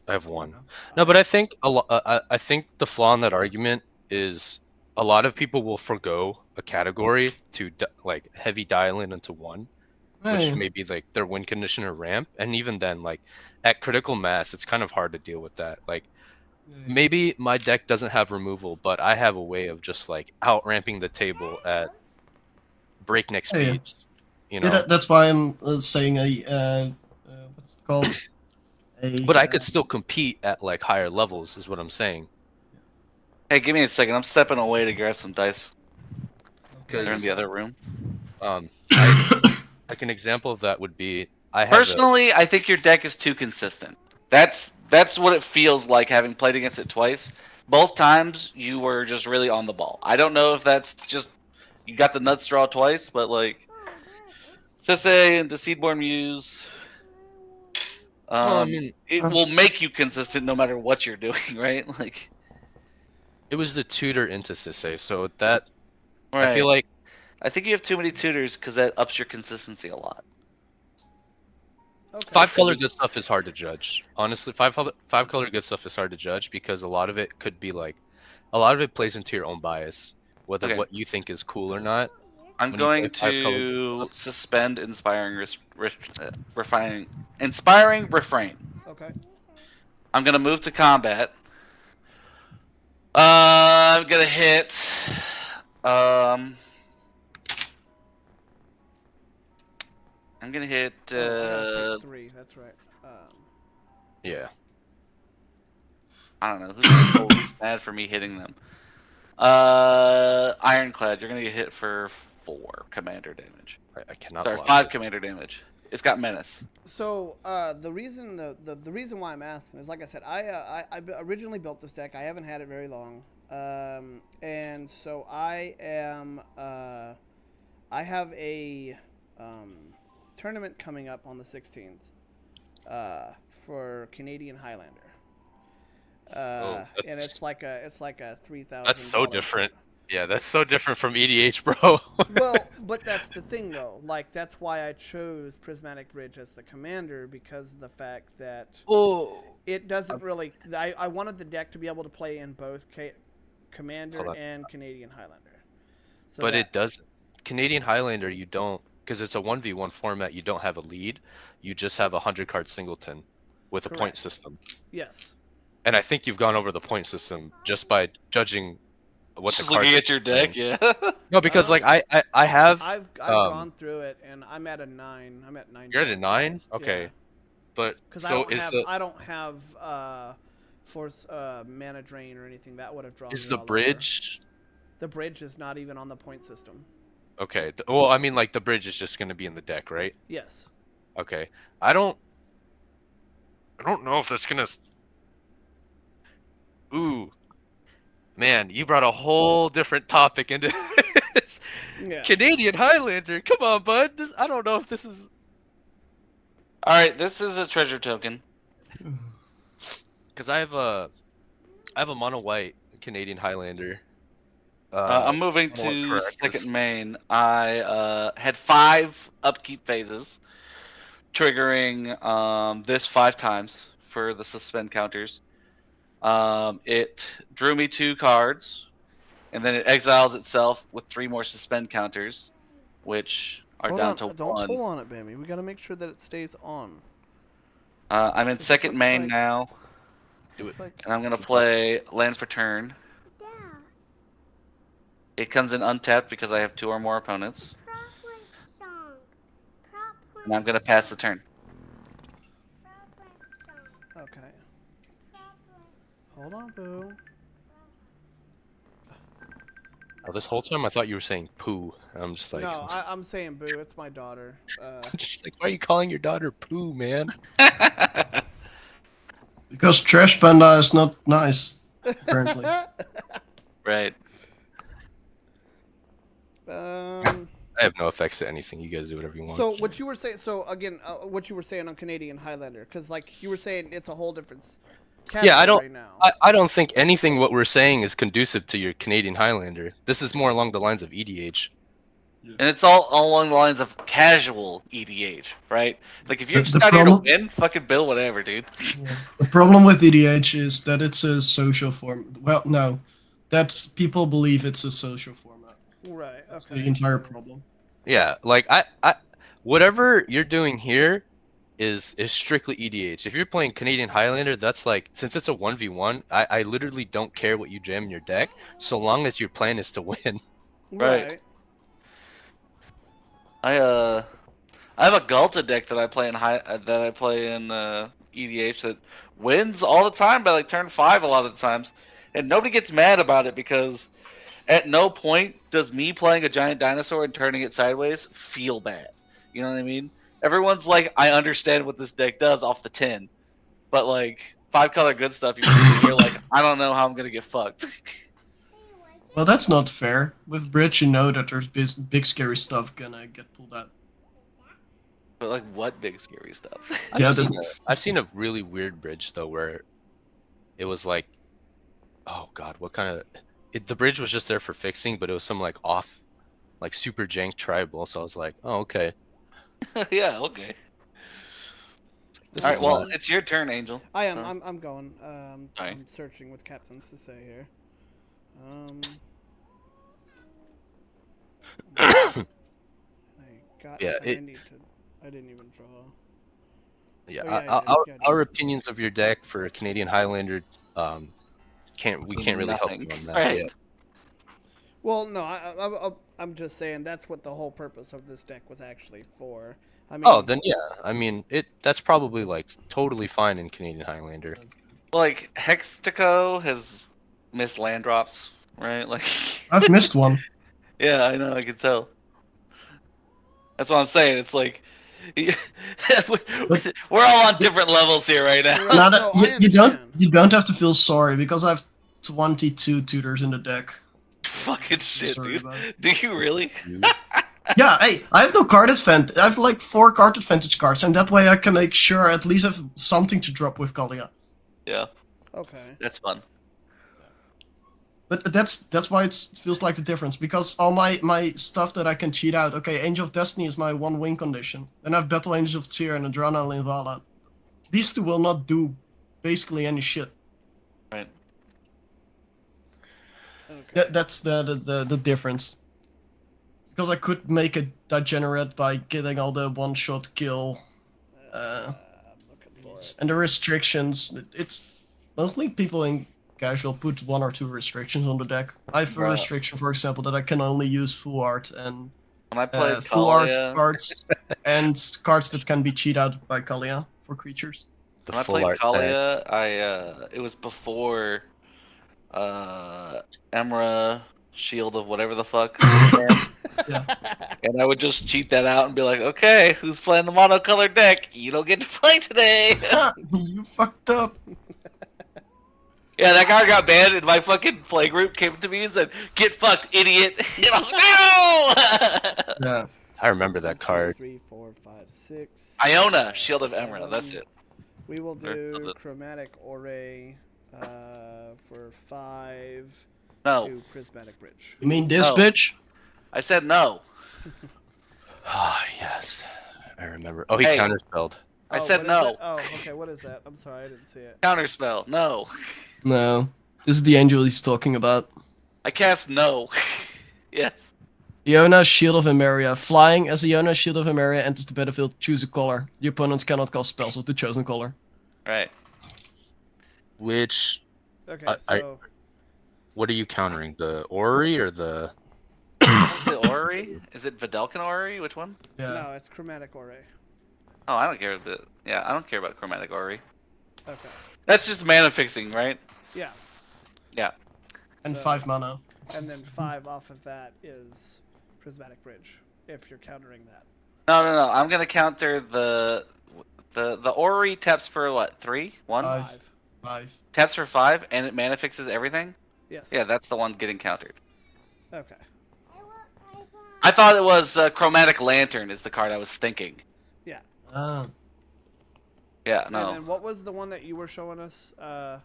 I have 1. No, but I think I think the flaw in that argument is a lot of people will forego a category to like heavy dial in into one, which Yeah. may be like their win condition or ramp, and even then, like at critical mass, it's kind of hard to deal with that. Like maybe my deck doesn't have removal, but I have a way of just like out ramping the table at breakneck Yeah, yeah. speeds. You Yeah, know, that's why I'm saying what's it called? but I could still compete at like higher levels, is what I'm saying. Hey, give me a second. I'm stepping away to grab some dice. They're in the other room. Like an example of that would be I have Personally, I think your deck is too consistent. That's what it feels like having played against it twice. Both times you were just really on the ball. I don't know if that's just you got the nuts draw twice, but like Sisay and the Seedborn Muse, Well, I mean, it will make you consistent no matter what you're doing, right? Like, it was the tutor into Sisay, so that right. I feel like I think you have too many tutors because that ups your consistency a lot. Okay. 5 color good stuff is hard to judge. Honestly, 5 color good stuff is hard to judge because a lot of it could be like a lot of it plays into your own bias. whether Okay. what you think is cool or not. I'm when you play going five colors and to stuff. suspend inspiring refrain. Okay. I'm gonna move to combat. I'm gonna hit. I'm gonna hit. Oh, I gotta take 3. That's right. Yeah. I don't know who's the most mad for me hitting them. Ironclad, you're gonna get hit for 4 commander damage. I cannot. Sorry, block 5 it. commander damage. It's got menace. So the reason the reason why I'm asking is, like I said, I originally built this deck. I haven't had it very long, and so I am I have a tournament coming up on the 16th for Canadian Highlander. And it's like a 3,000. That's so different. Yeah, that's so different from EDH, bro. Well, but that's the thing, though. Like, that's why I chose Prismatic Bridge as the commander, because of the fact that it doesn't really. I wanted the deck to be able to play in both Commander and Canadian Highlander. So but it does. Canadian Highlander, you don't, because it's a 1v1 format. You don't have a lead. You just have a 100-card singleton with a point Correct. system. Yes. And I think you've gone over the point system just by judging what Just the cards. looking at your deck, yeah. No, because like I have. I've gone through it, and I'm at a 9. I'm at 9. You're at a 9. Okay, Yeah. but Because so I don't have force mana drain or anything that would have drawn. is me the all over. bridge? The bridge is not even on the point system. Okay. Well, I mean, like the bridge is just gonna be in the deck, right? Yes. Okay. I don't know if that's gonna. Ooh, man, you brought a whole different topic into this. Yeah. Canadian Highlander, come on, bud. I don't know if this is. All right, this is a treasure token. Because I have a mono white Canadian Highlander. I'm moving I want to correct second this. main. I had 5 upkeep phases, triggering this 5 times for the suspend counters. It drew me 2 cards, and then it exiles itself with 3 more suspend counters, which are Hold down on, to don't 1. pull on it, Bammy. We gotta make sure that it stays on. I'm in second looks main like- now, Looks like and I'm gonna play land for turn. It comes in untapped because I have 2 or more opponents, and I'm gonna pass the turn. okay. Hold on, boo. Oh, this whole time I thought you were saying poo. I'm just like, No, I'm saying boo. It's my daughter. I'm just like, why are you calling your daughter poo, man? Because Trash Panda is not nice, apparently. Right. I have no effects to anything. You guys do whatever you want. So what you were saying? So again, what you were saying on Canadian Highlander, because like you were saying, it's a whole different category Yeah, I don't- right now. I don't think anything what we're saying is conducive to your Canadian Highlander. This is more along the lines of E EDH. And it's all along the lines of casual EDH, right? Like if you're The just out here to problem- win, fucking build whatever, dude. The problem with EDH is that it's a social form. Well, no, that's people believe it's a social format. Right. That's Okay. the entire problem. Yeah, like I whatever you're doing here is strictly EDH. If you're playing Canadian Highlander, that's like, since it's a 1v1, I literally don't care what you jam in your deck, so long as your plan is to win. Right. I have a Galta deck that I play in EDH that wins all the time by like turn 5 a lot of the times, and nobody gets mad about it because at no point does me playing a giant dinosaur and turning it sideways feel bad. You know what I mean? Everyone's like, I understand what this deck does off the 10, but like 5-color good stuff, you're like, I don't know how I'm gonna get fucked. Well, that's not fair. With Bridge, you know that there's big scary stuff gonna get pulled out. But like, what big scary stuff? I've seen a really weird bridge though, where it was like, oh god, what kind of the bridge was just there for fixing, but it was some like off, like super jank tribal. So I was like, oh okay. Yeah, okay. This All right, is well, not- it's your turn, Angel. I am. So- I'm going. Alright. I'm searching with captains to say here. forgot. Yeah, I need to. I didn't even draw. Yeah, Oh, yeah, I did. our, Yeah, I did. our opinions of your deck for a Canadian Highlander, can't really help Nothing. you on that. Right. Yeah. Well, no, I'm just saying that's what the whole purpose of this deck was actually for. I mean, Oh, then yeah. I mean, that's probably like totally fine in Canadian Highlander. Like Hextico has missed land drops, right? Like, I've missed one. yeah, I know, I can tell. That's what I'm saying. It's like we're all on different levels here right now. Right. Now No, that, I you don't understand. have to feel sorry because I have 22 tutors in the deck. Fucking shit, Sorry dude. about it. Do you really? Yeah, hey, I have no card advantage. I have like 4 card advantage cards, and that way I can make sure I at least have something to drop with Kalia. Yeah, Okay. that's fun. But that's why it feels like the difference, because all my stuff that I can cheat out. Okay, Angel of Destiny is my 1 win condition. Then I have Battle Angels of Tyr and Adrana Linvala. These two will not do basically any shit. Right. Okay. That's the difference. Because I could make a degenerate by getting all the one-shot kill. I'm looking for it. And the restrictions, it's mostly people in casual put 1 or 2 restrictions on the deck. I have a Bruh. restriction, for example, that I can only use full art and When I played full art Kalia, cards and cards that can be cheat out by Kalia for creatures. The when I full played art deck. Kalia, it was before Emra Shield of whatever the fuck. Yeah. And I would just cheat that out and be like, okay, who's playing the monocolored deck? You don't get to play today. You fucked up. Yeah, that guy got banned, and my fucking play group came to me and said, "Get fucked, idiot!" And I was like, "No!" Yeah. I remember that 1, 2, card. 3, 4, 5, 6. Iona, Shield of Emra. That's 7. it. We will Or do the- Chromatic Orrery for 5. No, Do Prismatic Bridge. You mean this No. bitch? I said no. Ah, yes. I remember. Oh, he Hey. counterspelled. I Oh, said what is no. it? Oh, okay. What is that? I'm sorry, I didn't see it. Counterspell. No. No. This is the angel he's talking about. I cast no. Yes. Iona, Shield of Emeria. Flying as Iona, Shield of Emeria enters the battlefield, choose a color. The opponents cannot cast spells of the chosen color. Right. Which, Okay, I- so what are you countering? The Ori or the? The Orrery? Is it Videlkin Orrery? Which one? Yeah. no, it's Chromatic Orrery. Oh, I don't care. Yeah, I don't care about Chromatic Orrery. Okay. That's just mana fixing, right? Yeah. Yeah. And So- 5 mana. And then 5 off of that is Prismatic Bridge, if you're countering that. No. I'm gonna counter the Orrery taps for what? 3? 1? 5. 5. Taps for 5, and it mana fixes everything. Yes. Yeah, that's the one getting countered. Okay. I thought it was Chromatic Lantern is the card I was thinking. Ah. Yeah, And no. then what was the one that you were showing us? Hex?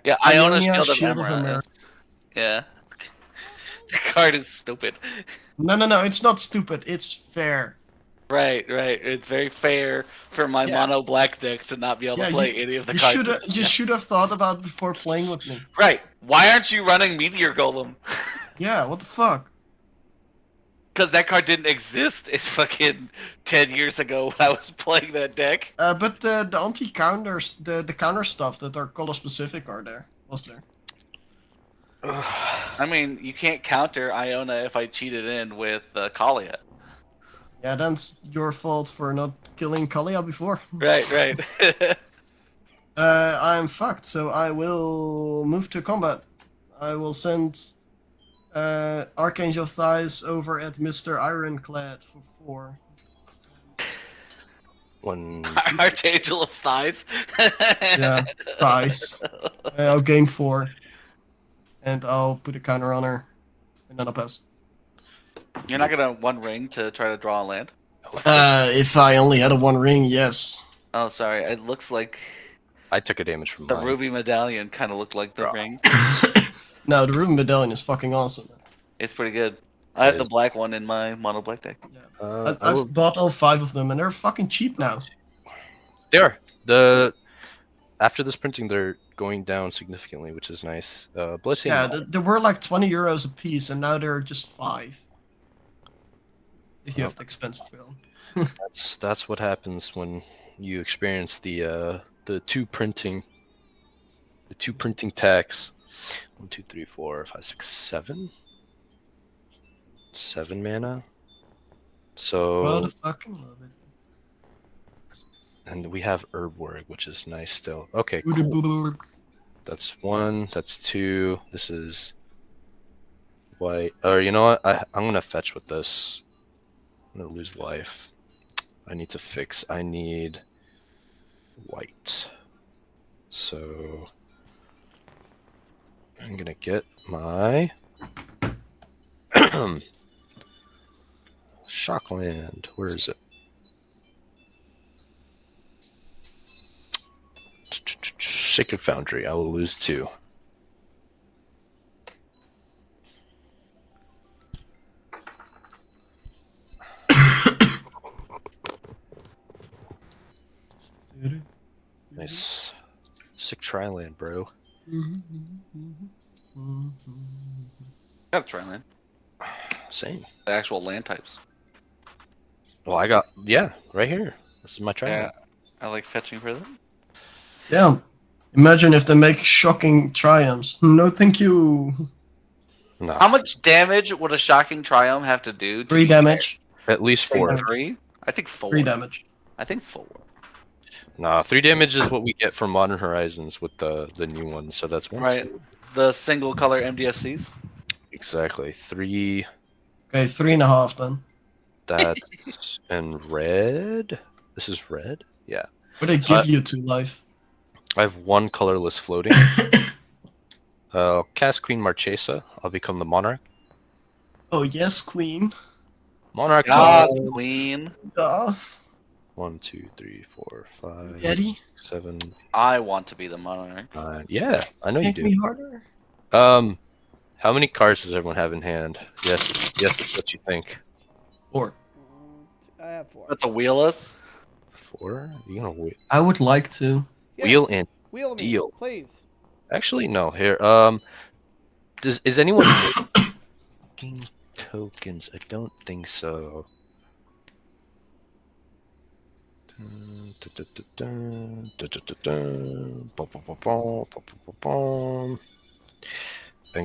Yeah, Iona Ionia, Shield of Emra. Yeah. The card is stupid. No, it's not stupid. It's fair. Right. It's very fair for my Yeah. mono black deck to not be able to play any of the cards. You should have thought about it before playing with me. Right. Why aren't you running Meteor Golem? Yeah, what the fuck? Because that card didn't exist. It's fucking 10 years ago when I was playing that deck. But the anti-counters, the counter stuff that are color specific are there. Was there? I mean, you can't counter Iona if I cheated in with Kalia. Yeah, that's your fault for not killing Kalia before. Right. I'm fucked, so I will move to combat. I will send Archangel Thighs over at Mr. Ironclad for 4. One. Archangel of Thighs. Yeah, Thighs. I'll gain 4. And I'll put a counter on her. And then I'll pass. You're not gonna one ring to try to draw a land? If I only had a 1 ring, yes. Oh, sorry. It looks like I took a damage from the mine. ruby medallion kind of looked like the ring. No, the Ruben Medallion is fucking awesome. It's pretty good. I have It the is. black one in my mono black deck. I've bought all 5 of them, and they're fucking cheap now. They are. After this printing, they're going down significantly, which is nice. Blessing. Yeah, there were like 20 euros a piece, and now they're just 5. If you have the expensive film. That's what happens when you experience the two printing tax. 1, 2, 3, 4, 5, 6, 7. 7 mana. So Well, the fucking love it. and we have Herb, which is nice still. Okay, cool. That's 1. That's 2. This is white. Or you know what? I'm gonna fetch with this. I'm gonna lose life. I need to fix. I need white. So I'm gonna get my Shockland. Where is it? Sacred Foundry. I will lose 2. Nice. Sick Triland, bro. Got a Triland. Same. The actual land types. Well, I got, yeah, right here. This is my Triland. Yeah, I like fetching for them. Yeah. Imagine if they make shocking triumphs. No, thank you. No, How much damage would a shocking triumph have to do? 3 be damage. at least fair? 4. 3? I think 4. 3 damage. I think 4. Nah, 3 damage is what we get from Modern Horizons with the new ones, so that's 1. Right. The single color MDFCs. Exactly. 3. Okay, 3.5 then. That's and red. This is red. Yeah. But they give you 2 life. I have 1 colorless floating. Cast Queen Marchesa. I'll become the Monarch. Oh yes, queen. Monarch. Yes, Monarch. queen. Yes. 1, 2, 3, 4, 5, Yeti? 6, 7, I want to be the monarch. 9. Yeah, I know you Make do. me harder. How many cards does everyone have in hand? Yes, it's what you think. 4. I have 4. But the wheelless? 4? You gonna I would like to. wheel and Wheel me, deal. please. actually no. Here, is anyone making tokens? I don't think so. I'm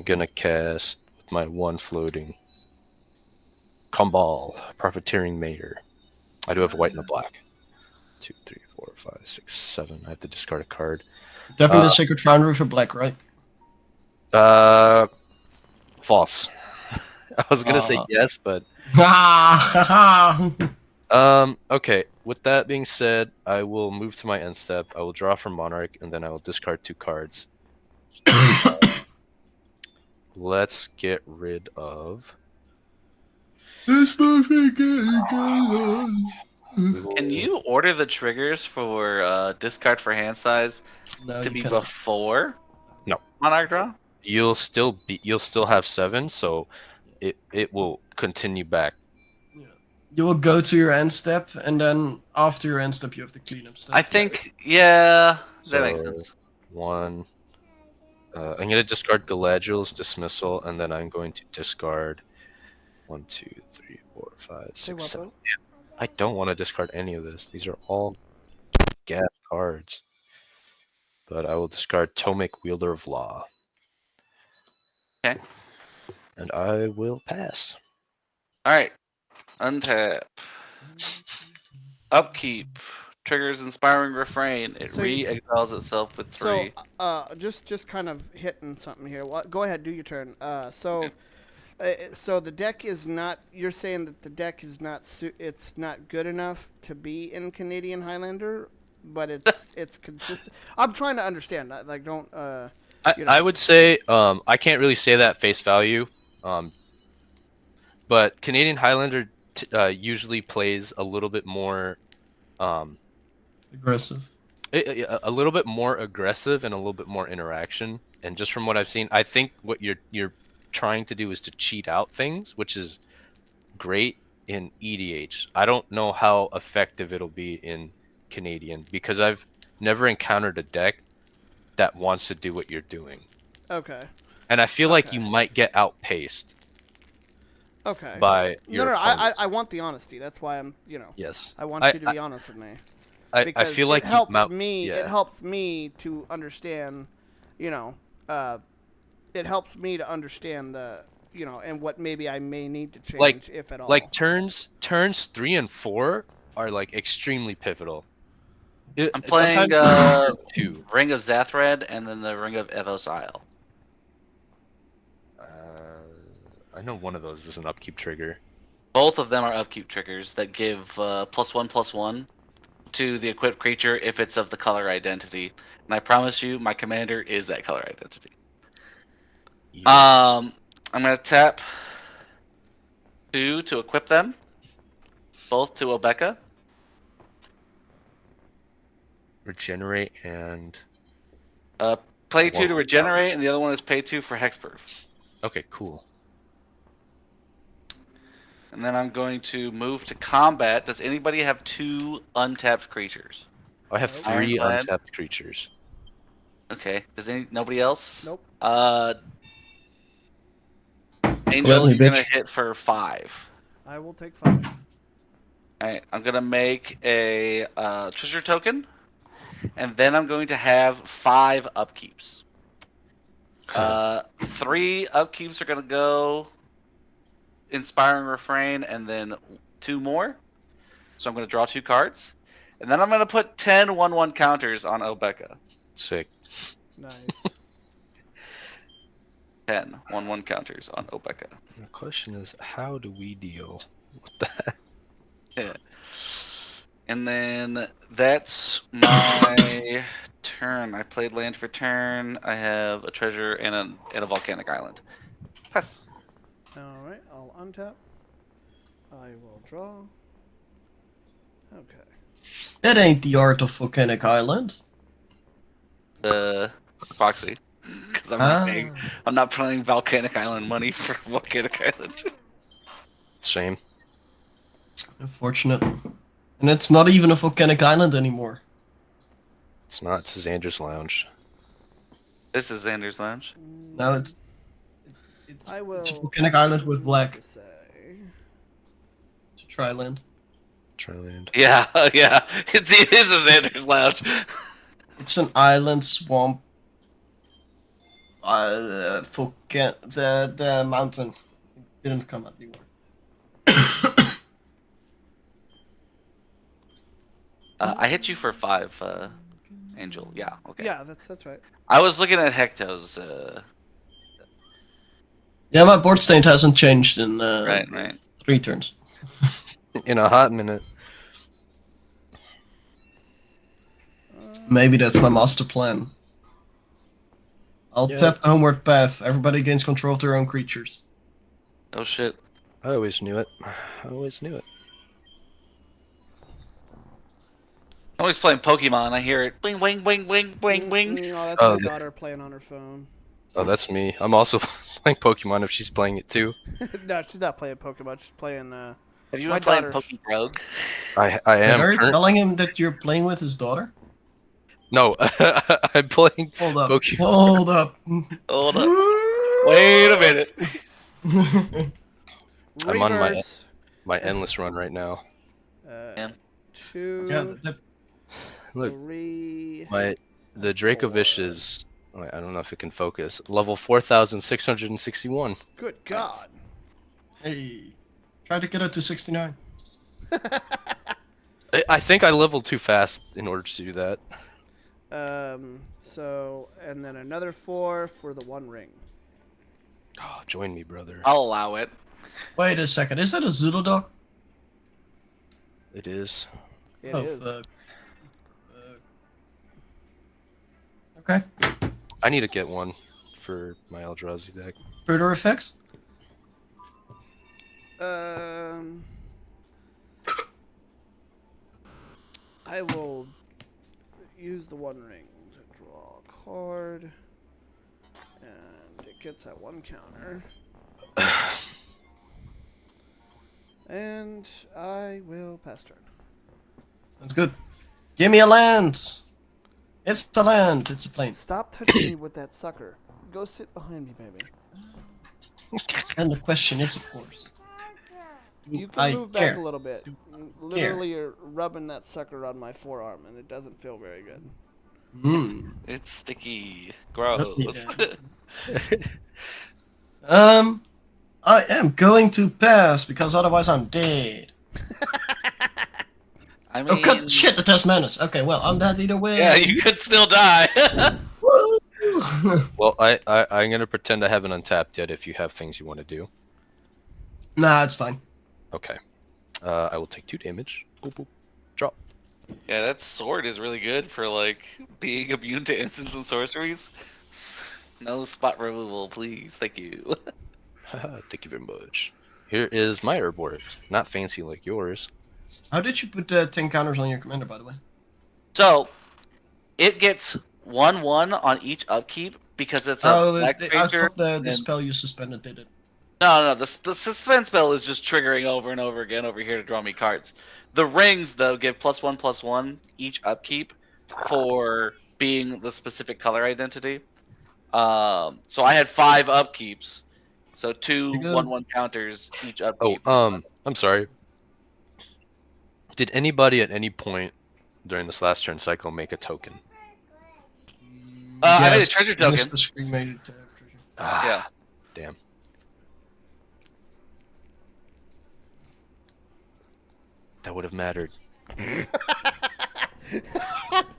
gonna cast with my 1 floating Kumbal, Profiteering Mayor. I do have a white and a black. 2, 3, 4, 5, 6, 7. I have to discard a card. Definitely the Sacred Foundry for black, right? False. I was gonna say yes, but okay. With that being said, I will move to my end step. I will draw from Monarch, and then I will discard 2 cards. Let's get rid of. Can you order the triggers for discard for hand size No, to you be cannot. before? No. Monarch draw? You'll still have 7, so it will continue back. You will go to your end step, and then after your end step, you have the cleanup step. I think, yeah, that makes So, sense. 1. I'm going to discard Galadriel's Dismissal, and then I'm going to discard 1, 2, 3, 4, 5, 6, 7. I don't want to discard any of this. These are all gas cards. But I will discard Tomic, Wielder of Law. Okay. And I will pass. Alright. Untap. Upkeep. Triggers Inspiring Refrain. It So re-exiles itself with 3. So, just kind of hitting something here. Go ahead, do your turn. So the deck is not. You're saying that the deck is not. It's not good enough to be in Canadian Highlander, but it's consistent. I'm trying to understand. Like, don't. I would say I can't really say that face value, but Canadian Highlander usually plays a little bit more Aggressive. a little bit more aggressive and a little bit more interaction. And just from what I've seen, I think what you're trying to do is to cheat out things, which is great in EDH. I don't know how effective it'll be in Canadian because I've never encountered a deck that wants to do what you're doing. Okay. And I feel like you might get outpaced. Okay. by No, your no, opponents. I want the honesty. That's why I'm, Yes. I want you to be honest with me. I Because feel like it helps Mount, me. yeah. It helps me to understand, you know, it helps me to understand the, and what maybe I may need to change, Like- if at all. Like turns 3 and 4 are like extremely pivotal. I'm playing sometimes two. Ring of Zathred and then the Ring of Evos Isle. I know one of those is an upkeep trigger. Both of them are upkeep triggers that give +1/+1 to the equipped creature if it's of the color identity. And I promise you, my commander is that color identity. Yeah. I'm gonna tap 2 to equip them, both to Obeka. Regenerate and Play 2 One. to regenerate, and the other one is pay 2 for hexproof. okay, cool. And then I'm going to move to combat. Does anybody have 2 untapped creatures? I have Nope. 3 Ironclad. untapped creatures. Okay. Does nobody else? Nope. Angel, me, you're gonna bitch. hit for 5. I will take 5. Alright, I'm gonna make a treasure token, and then I'm going to have 5 upkeeps. 3 upkeeps are gonna go Inspiring Refrain, and then 2 more. So I'm gonna draw 2 cards, and then I'm gonna put 10 1/1 counters on Obeka. Sick. Nice. 10 1/1 counters on Obeka. The question is, how do we deal with that? Yeah. And then that's my turn. I played land for turn. I have a treasure and a volcanic island. Pass. All right, I'll untap. I will draw. Okay. That ain't the art of Volcanic Island. Foxy. Because I'm not playing volcanic island money for volcanic island. Shame. Unfortunate. And it's not even a Volcanic Island anymore. It's not. It's Xander's Lounge. This is Xander's Lounge. No, it's I will. it's a Volcanic Island with black. Say. It's a tri-land. Tryland. Yeah, yeah. It is a Xander's Lounge. It's an island swamp. The mountain didn't come out anymore. I hit you for 5, Angel. Yeah, okay. Yeah, that's right. I was looking at Hecto's. Yeah, my board state hasn't changed in Right. 3 turns. In a hot minute. Maybe that's my master plan. I'll Yeah. tap the homeward path. Everybody gains control of their own creatures. Oh shit. I always knew it. I always knew it. I'm always playing Pokemon. I hear it. Wing, wing, wing, wing, wing, wing. That's Oh, my the- daughter playing on her phone. Oh, that's me. I'm also playing Pokemon if she's playing it too. No, she's not playing Pokemon. She's playing. Have you My been playing daughter's- Pokerogue? I Are am. you telling him that you're playing with his daughter? No, I'm playing. Hold up. Pokemon. Hold up. Hold up. Wait a minute. I'm on Reverse, my endless run right now. Yeah. 2, Yeah, Look, 3. the Dracovish is. Wait, I don't know if it can focus. Level 4,661. Good God. hey, try to get it to 69. I think I leveled too fast in order to do that. So, and then another 4 for the 1 ring. Oh, join me, brother. I'll allow it. Wait a second. Is that a Zulu dog? It is. It Oh, is. fuck. Okay. I need to get one for my Eldrazi deck. Further effects? I will use the 1 ring to draw a card. And it gets that 1 counter. And I will pass turn. That's good. Give me a land! It's a land! It's a plane. Stop touching me with that sucker. Go sit behind me, baby. And the question is, of course, You can I move back care. a little bit. Literally, you're rubbing that sucker on my forearm, and it doesn't feel very good. Hmm. It's sticky. Gross. Yeah. I am going to pass because otherwise I'm dead. I Oh, cut mean, shit! The test menace. Okay, well I'm dead either way. yeah, you could still die. Woo! Well, I'm gonna pretend I haven't untapped yet. If you have things you want to do, Nah, it's fine. okay. I will take 2 damage. Boop, boop. Drop. Yeah, that sword is really good for like being immune to instants and sorceries. No spot removal, please. Thank you. Thank you very much. Here is my herb board. Not fancy like yours. How did you put 10 counters on your commander, by the way? So it gets 1/1 on each upkeep because it's a Oh, black I creature. thought the And spell you suspended did it. no, the suspense spell is just triggering over and over again over here to draw me cards. The rings though give +1/+1 each upkeep for being the specific color identity. So I had 5 upkeeps, so two You good? 1/1 counters each Oh, upkeep. I'm sorry. Did anybody at any point during this last turn cycle make a token? I made a treasure token. Missed the screen-mated treasure. Ah, Yeah. damn. That would have mattered.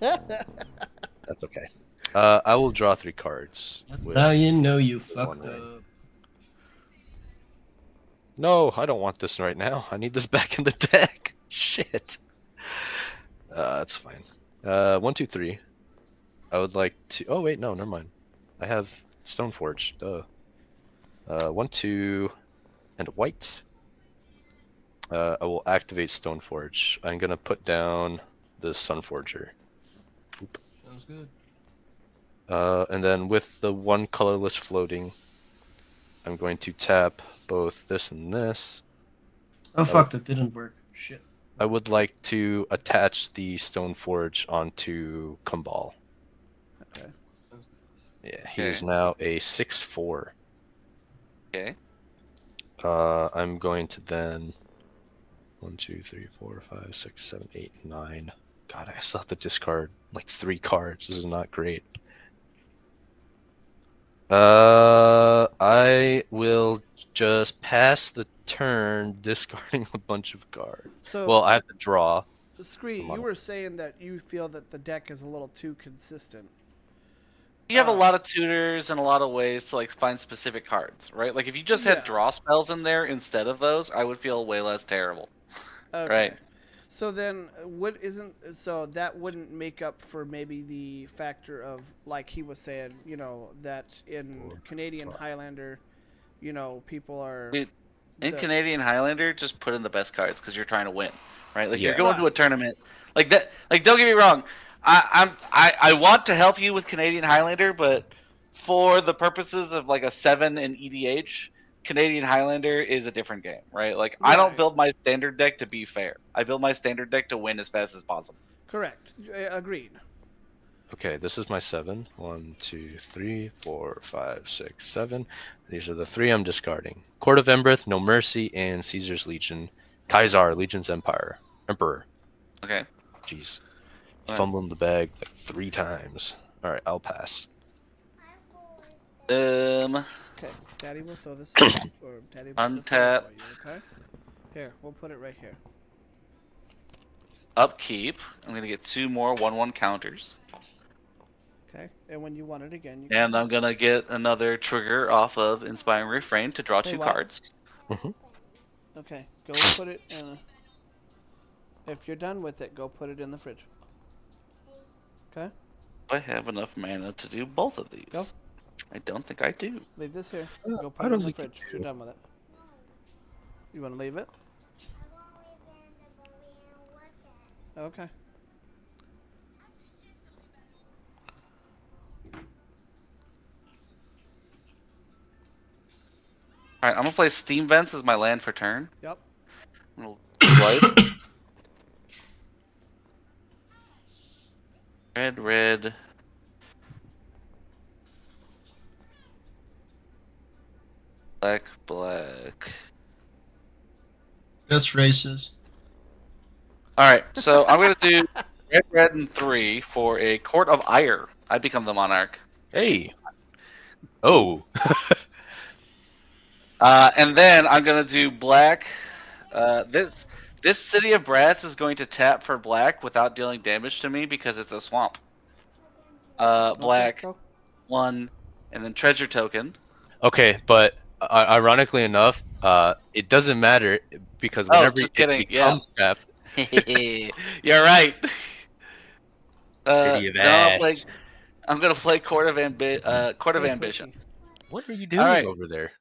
That's okay. I will draw 3 cards. That's with- how you know you one fucked ring. up. No, I don't want this right now. I need this back in the deck. Shit. That's fine. 1, 2, 3. I would like to. Oh wait, no, never mind. I have Stoneforge. Duh. 1, 2, and a white. I will activate Stoneforge. I'm gonna put down the Sunforger. Sounds good. And then with the 1 colorless floating, I'm going to tap both this and this. Oh fuck, that didn't work. Shit. I would like to attach the Stoneforge onto Kumbal. Okay. Yeah, he is now a 6/4. Okay. I'm going to then 1, 2, 3, 4, 5, 6, 7, 8, 9. God, I still have to discard like 3 cards. This is not great. I will just pass the turn discarding a bunch of cards. So, Well, I have to draw. Scree, you were saying that you feel that the deck is a little too consistent. You have a lot of tutors and a lot of ways to like find specific cards, right? Like if you just had Yeah. draw spells in there instead of those, I would feel way less terrible. Okay. Right. So then, what isn't so that wouldn't make up for maybe the factor of like he was saying, you know, that in Canadian Highlander, you know, people are. Dude, in the- Canadian Highlander, just put in the best cards because you're trying to win, right? Like you're Yeah. going to a tournament, like that. Like don't get me wrong, I want to help you with Canadian Highlander, but for the purposes of like a 7 in EDH, Canadian Highlander is a different game, right? Like I don't Right. build my standard deck to be fair. I build my standard deck to win as fast as possible. Correct. Agreed. Okay, this is my 7. 1, 2, 3, 4, 5, 6, 7. These are the 3 I'm discarding. Court of Embereth, No Mercy, and Caesar's Legion. Kaisar, Legion's Emperor. Okay. Jeez. Right. Fumbling the bag like 3 times. Alright, I'll pass. Okay. Daddy will throw this away, or Daddy will put this away Untap. for you, okay? Here, we'll put it right here. Upkeep. I'm gonna get 2 more 1/1 counters, Okay. And when you want it again, you and I'm gonna get another trigger off of Inspiring Refrain to draw Say 2 what? cards. Okay, go put it in. If you're done with it, go put it in the fridge. Okay? I have enough mana to do both of these. Go. I don't think I do. Leave this here. Go I put it don't in the think fridge if you're done with it. You want to leave it? Okay. Alright, I'm gonna play Steam Vents as my land for turn. Yep. Little life. Red, red. Black, black. That's racist. All right, so I'm gonna do red, red, and 3 for a court of ire. I become the monarch. Hey. Oh. And then I'm gonna do black. This city of brats is going to tap for black without dealing damage to me because it's a swamp. Okay, Black go. 1, and then treasure token. Okay, but ironically enough, it doesn't matter because Oh, whenever just it kidding. Yeah, becomes tapped, you're right. City of Then Ash. I'm gonna play Court of Hey, Ambition. Quickie. What are you All doing right, over there?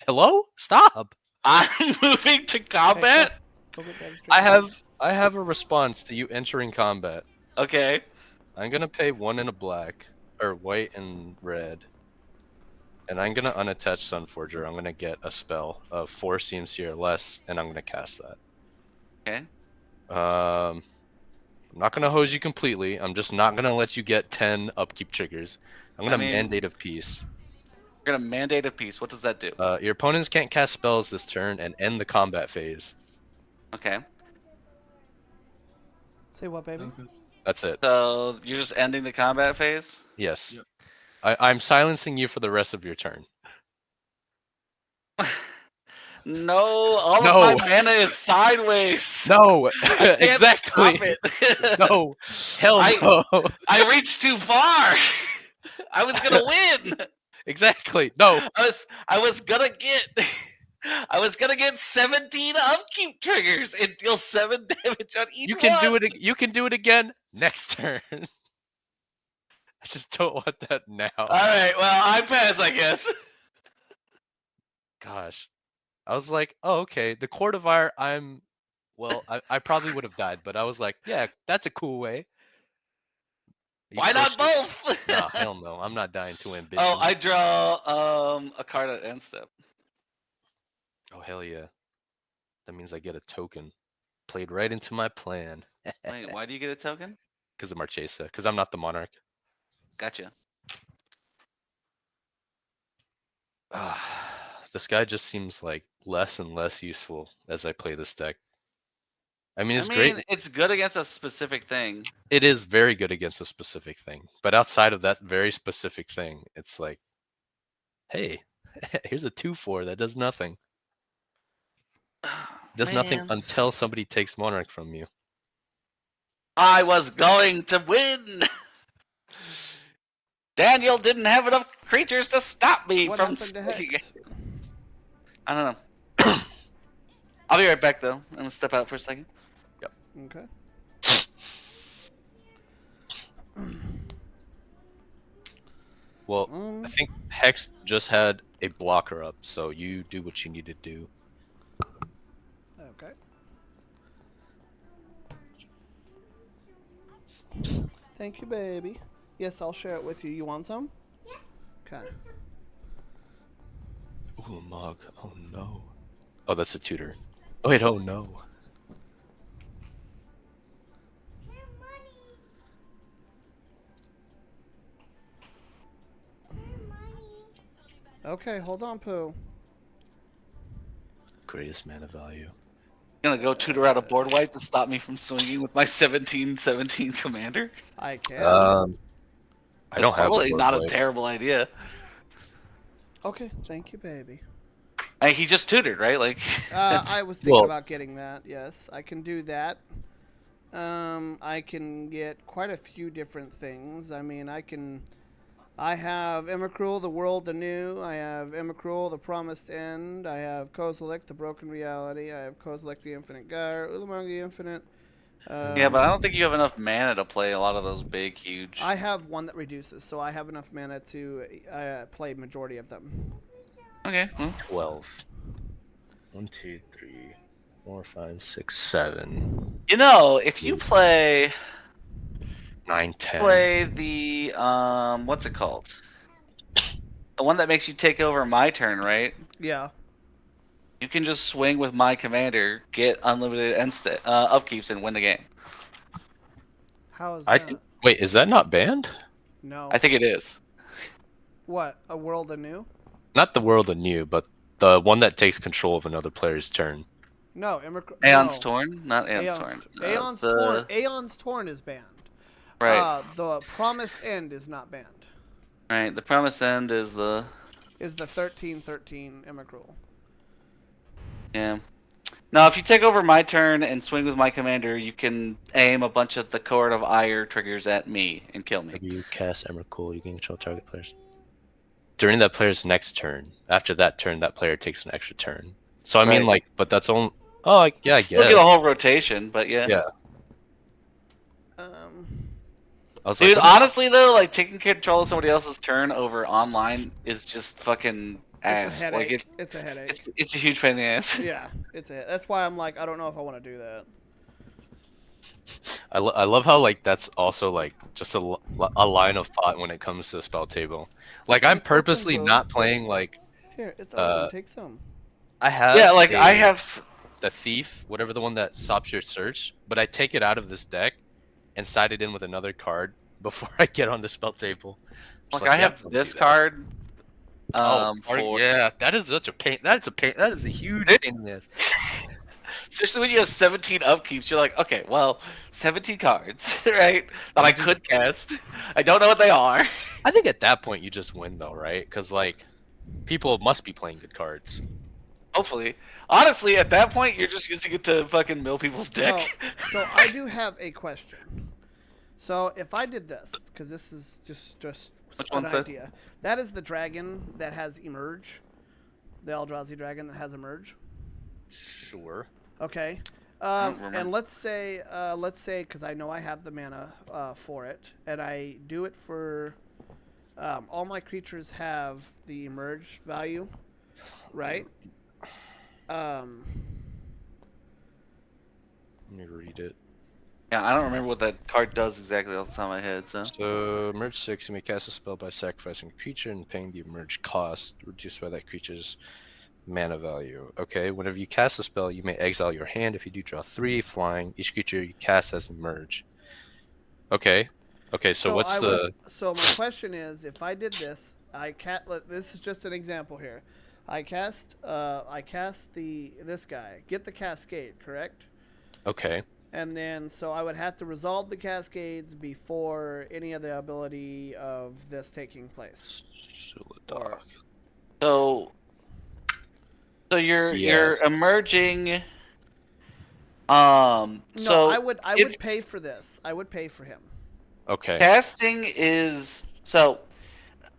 Hello? Stop. I'm moving to Hey, combat. go get Daddy's drink. I have a response to you entering combat. Okay. I'm gonna pay 1 in a black, or white and red, and I'm gonna unattach Sunforger. I'm gonna get a spell of 4 CMC or less, and I'm gonna cast that. Okay. I'm not gonna hose you completely. I'm just not gonna let you get 10 upkeep triggers. I'm gonna Mandate of Peace. We're gonna Mandate of Peace. What does that do? Your opponents can't cast spells this turn and end the combat phase. Okay. Say what, baby? That's it. So you're just ending the combat phase? Yes. Yep. I'm silencing you for the rest of your turn. No, all No. of my mana is sideways. No, I can't exactly. stop it. No, hell no. I reached too far. I was gonna win. Exactly. No. I was gonna get 17 upkeep triggers and deal 7 damage on each You can one. do it. You can do it again next turn. I just don't want that now. All right, well I pass, I guess. Gosh, I was like, oh okay, the Court of Ire. Well, I probably would have died, but I was like, yeah, that's a cool way. You Why not pushed it. both? Nah, hell no. I'm not dying to ambition. Oh, I draw a card at end step. Oh hell yeah. That means I get a token. Played right into my plan. Wait, why do you get a token? Because of Marchesa. Because I'm not the monarch. Gotcha. This guy just seems like less and less useful as I play this deck. I mean, it's great. It's good against a specific thing. It is very good against a specific thing. But outside of that very specific thing, it's like, hey, here's a 2/4 that does nothing. Does nothing until somebody takes Monarch from you. I was going to win. Daniel didn't have enough creatures to stop me What from happened to sticking Hex? it. I don't know. I'll be right back though. I'm gonna step out for a second. Okay. Well, I think Hex just had a blocker up, so you do what you need to do. Okay. Thank you, baby. Yes, I'll share it with you. You want some? Yeah. Okay. Ooh, Mog. Oh no. Oh, that's a tutor. Oh wait, oh no. Okay, hold on, Pooh. Greatest mana value. I'm gonna go tutor out a board wipe to stop me from swinging with my 17/17 commander. I can. I don't have. Probably not a terrible idea. Okay, thank you, baby. He just tutored, right? Like. I was thinking about getting that. Yes, I can do that. I can get quite a few different things. I mean, I have Emrakul, the World Anew. I have Emrakul, the Promised End. I have Kozilek, the Broken Reality. I have Kozilek, the Infinite Gyre. Ulamog, the Infinite. Yeah, but I don't think you have enough mana to play a lot of those big, huge. I have one that reduces, so I have enough mana to play majority of them. Okay. 12. 1, 2, 3, 4, 5, 6, 7. You know, if you play 9, 10. Play the what's it called? The one that makes you take over my turn, right? Yeah. You can just swing with my commander, get unlimited upkeeps, and win the game. How is that? Wait, is that not banned? No. I think it is. What? A World Anew? Not the World Anew, but the one that takes control of another player's turn. No, Aeon's no. Torn, not Aeon's Torn. Aeon's Torn. Aeon's Torn is banned. Right. The Promised End is not banned. Right. The Promised End is the. Is the 13/13 Emrakul. Yeah. Now, if you take over my turn and swing with my commander, you can aim a bunch of the Chord of Ire triggers at me and kill me. If you cast Emrakul, you can control target players. During that player's next turn, after that turn, that player takes an extra turn. So I mean, Right. like, but that's only. Oh, yeah, I Still guess. get a whole rotation, but yeah. Yeah. I was Dude, like, honestly though, like taking control of somebody else's turn over online is just fucking ass. It's a headache. Like It's a headache. it's a huge pain in the ass. Yeah, that's why I'm like, I don't know if I want to do that. I love how like that's also like just a line of thought when it comes to spell table. Like I'm It's open, purposely bro. not playing like Here, it's open. Take some. I have. Yeah, like I have. the thief, whatever the one that stops your search, but I take it out of this deck and side it in with another card before I get on the spell table. Just Like I yeah, have don't this do that. card. Yeah, that is such a pain. That's a pain. That is a huge pain in this. Especially when you have 17 upkeeps, you're like, okay, well, 17 cards, right? That I could cast. I don't know what they are. I think at that point you just win though, right? Because like people must be playing good cards. Hopefully. Honestly, at that point, you're just using it to fucking mill people's deck. So I do have a question. So if I did this, because this is just Which an one's that? idea. That is the dragon that has emerge. The Eldrazi dragon that has emerge. Sure. Okay. don't remember. And let's say, because I know I have the mana for it, and I do it for all my creatures have the emerge value, right? Let me read it. Yeah, I don't remember what that card does exactly off the top of my head, so. So, Merge 6, you may cast a spell by sacrificing a creature and paying the Emerge cost, reduced by that creature's mana value. Okay, whenever you cast a spell, you may exile your hand. If you do, draw 3, flying. Each creature you cast has Emerge. Okay. Okay, so what's So my question is, if I did this, this is just an example here. I cast this guy, get the Cascade, correct? Okay. And then, so I would have to resolve the Cascades before any of the ability of this taking place. Dog. So you're emerging. No, So I would pay for this. I would pay for him. Okay. casting is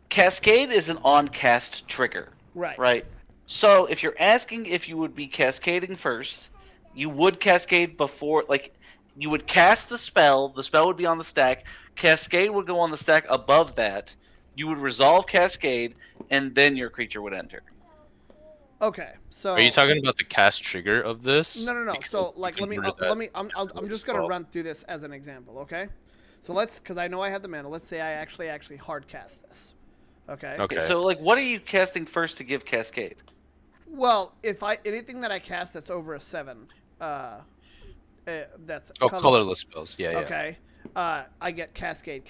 Cascade is an on-cast trigger. Right. Right. So if you're asking if you would be cascading first, you would cascade before, like, you would cast the spell would be on the stack, Cascade would go on the stack above that, you would resolve Cascade, and then your creature would enter. Okay. So Are you talking about the cast trigger of this? No. Because So like, you converted that I'm just gonna run through this as an example, okay? So because I know I have the mana. Let's say I actually hard cast this. Okay. Okay. So like, what are you casting first to give Cascade? Well, if anything that I cast that's over a 7, that's colorless spells. Yeah. Okay. I get Cascade.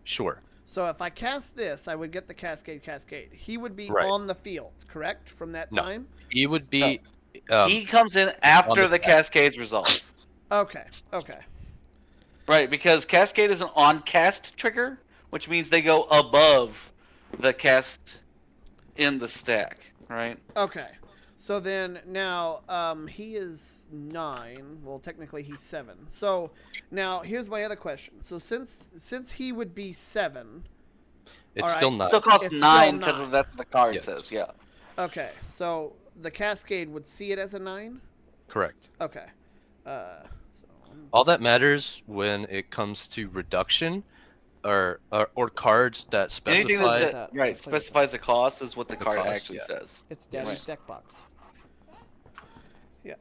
Sure. So if I cast this, I would get the Cascade. He would be Right. on the field, correct? From that time. He would be. He comes in after the the stack. Cascade's resolved. Okay. Right, because Cascade is an on-cast trigger, which means they go above the cast in the stack, right? Okay. So then now he is 9. Well, technically he's 7. So now here's my other question. So since he would be 7, It's all still right. not. Still costs It's 9 still because 9. of that the card Yes. says, yeah. okay. So the Cascade would see it as a 9. Correct. Okay. All that matters when it comes to reduction, or cards that Anything specify. that right specifies a cost is what the card cost, actually yeah. says. It's Daddy's Right. deck box. Yeah.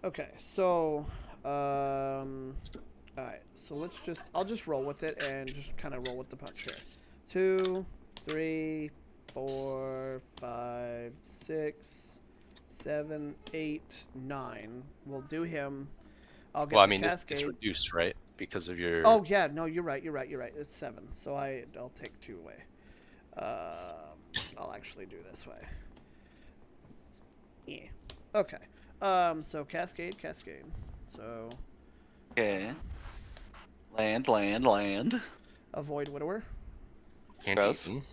Okay. So all right. So I'll just roll with it and just kind of roll with the punch here. 2, 3, 4, 5, 6, 7, 8, 9. We'll do him. I'll get Well, I the mean, Cascade. it's reduced, right? Because of your. Oh yeah, no, you're right. It's 7. So I'll take 2 away. I'll actually do this way. Yeah. Okay. So Cascade. So Okay. Land. avoid Widower Can't Gross. eat.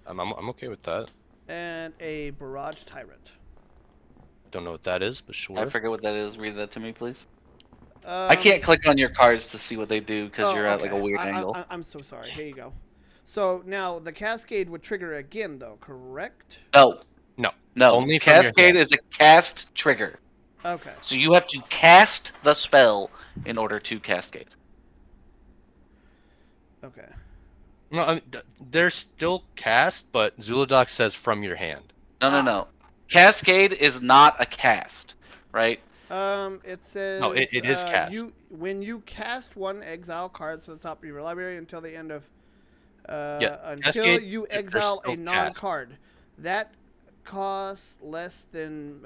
I'm okay with that. and a Barrage Tyrant. Don't know what that is, but I sure. forget what that is. Read that to me, please. Um, I can't click on your cards to see what they do because you're at like a okay. weird angle. I'm so sorry. Here you go. So now the Cascade would trigger again, though, correct? No, No. no. Only from your Cascade hand. is a cast trigger. Okay. So you have to cast the spell in order to cascade. Okay. No, I mean, they're still cast, but Zuladoc says from your hand. No. Cascade is not a cast, right? It says No, it is cast. When you cast one, exile cards from the top of your library until the end of until Cascade, you they're exile a still non-card. That costs less than